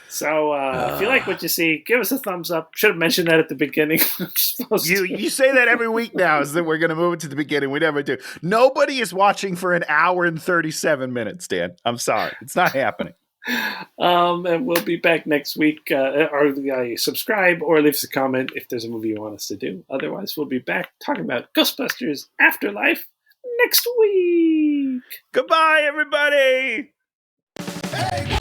So if you like what you see, give us a thumbs up. Should have mentioned that at the beginning. You say that every week now, is that we're going to move it to the beginning. We never do. Nobody is watching for an hour and 37 minutes, Dan. I'm sorry. It's not happening. And we'll be back next week. Or subscribe or leave us a comment if there's a movie you want us to do. Otherwise, we'll be back talking about Ghostbusters Afterlife next week. Goodbye, everybody. Hey,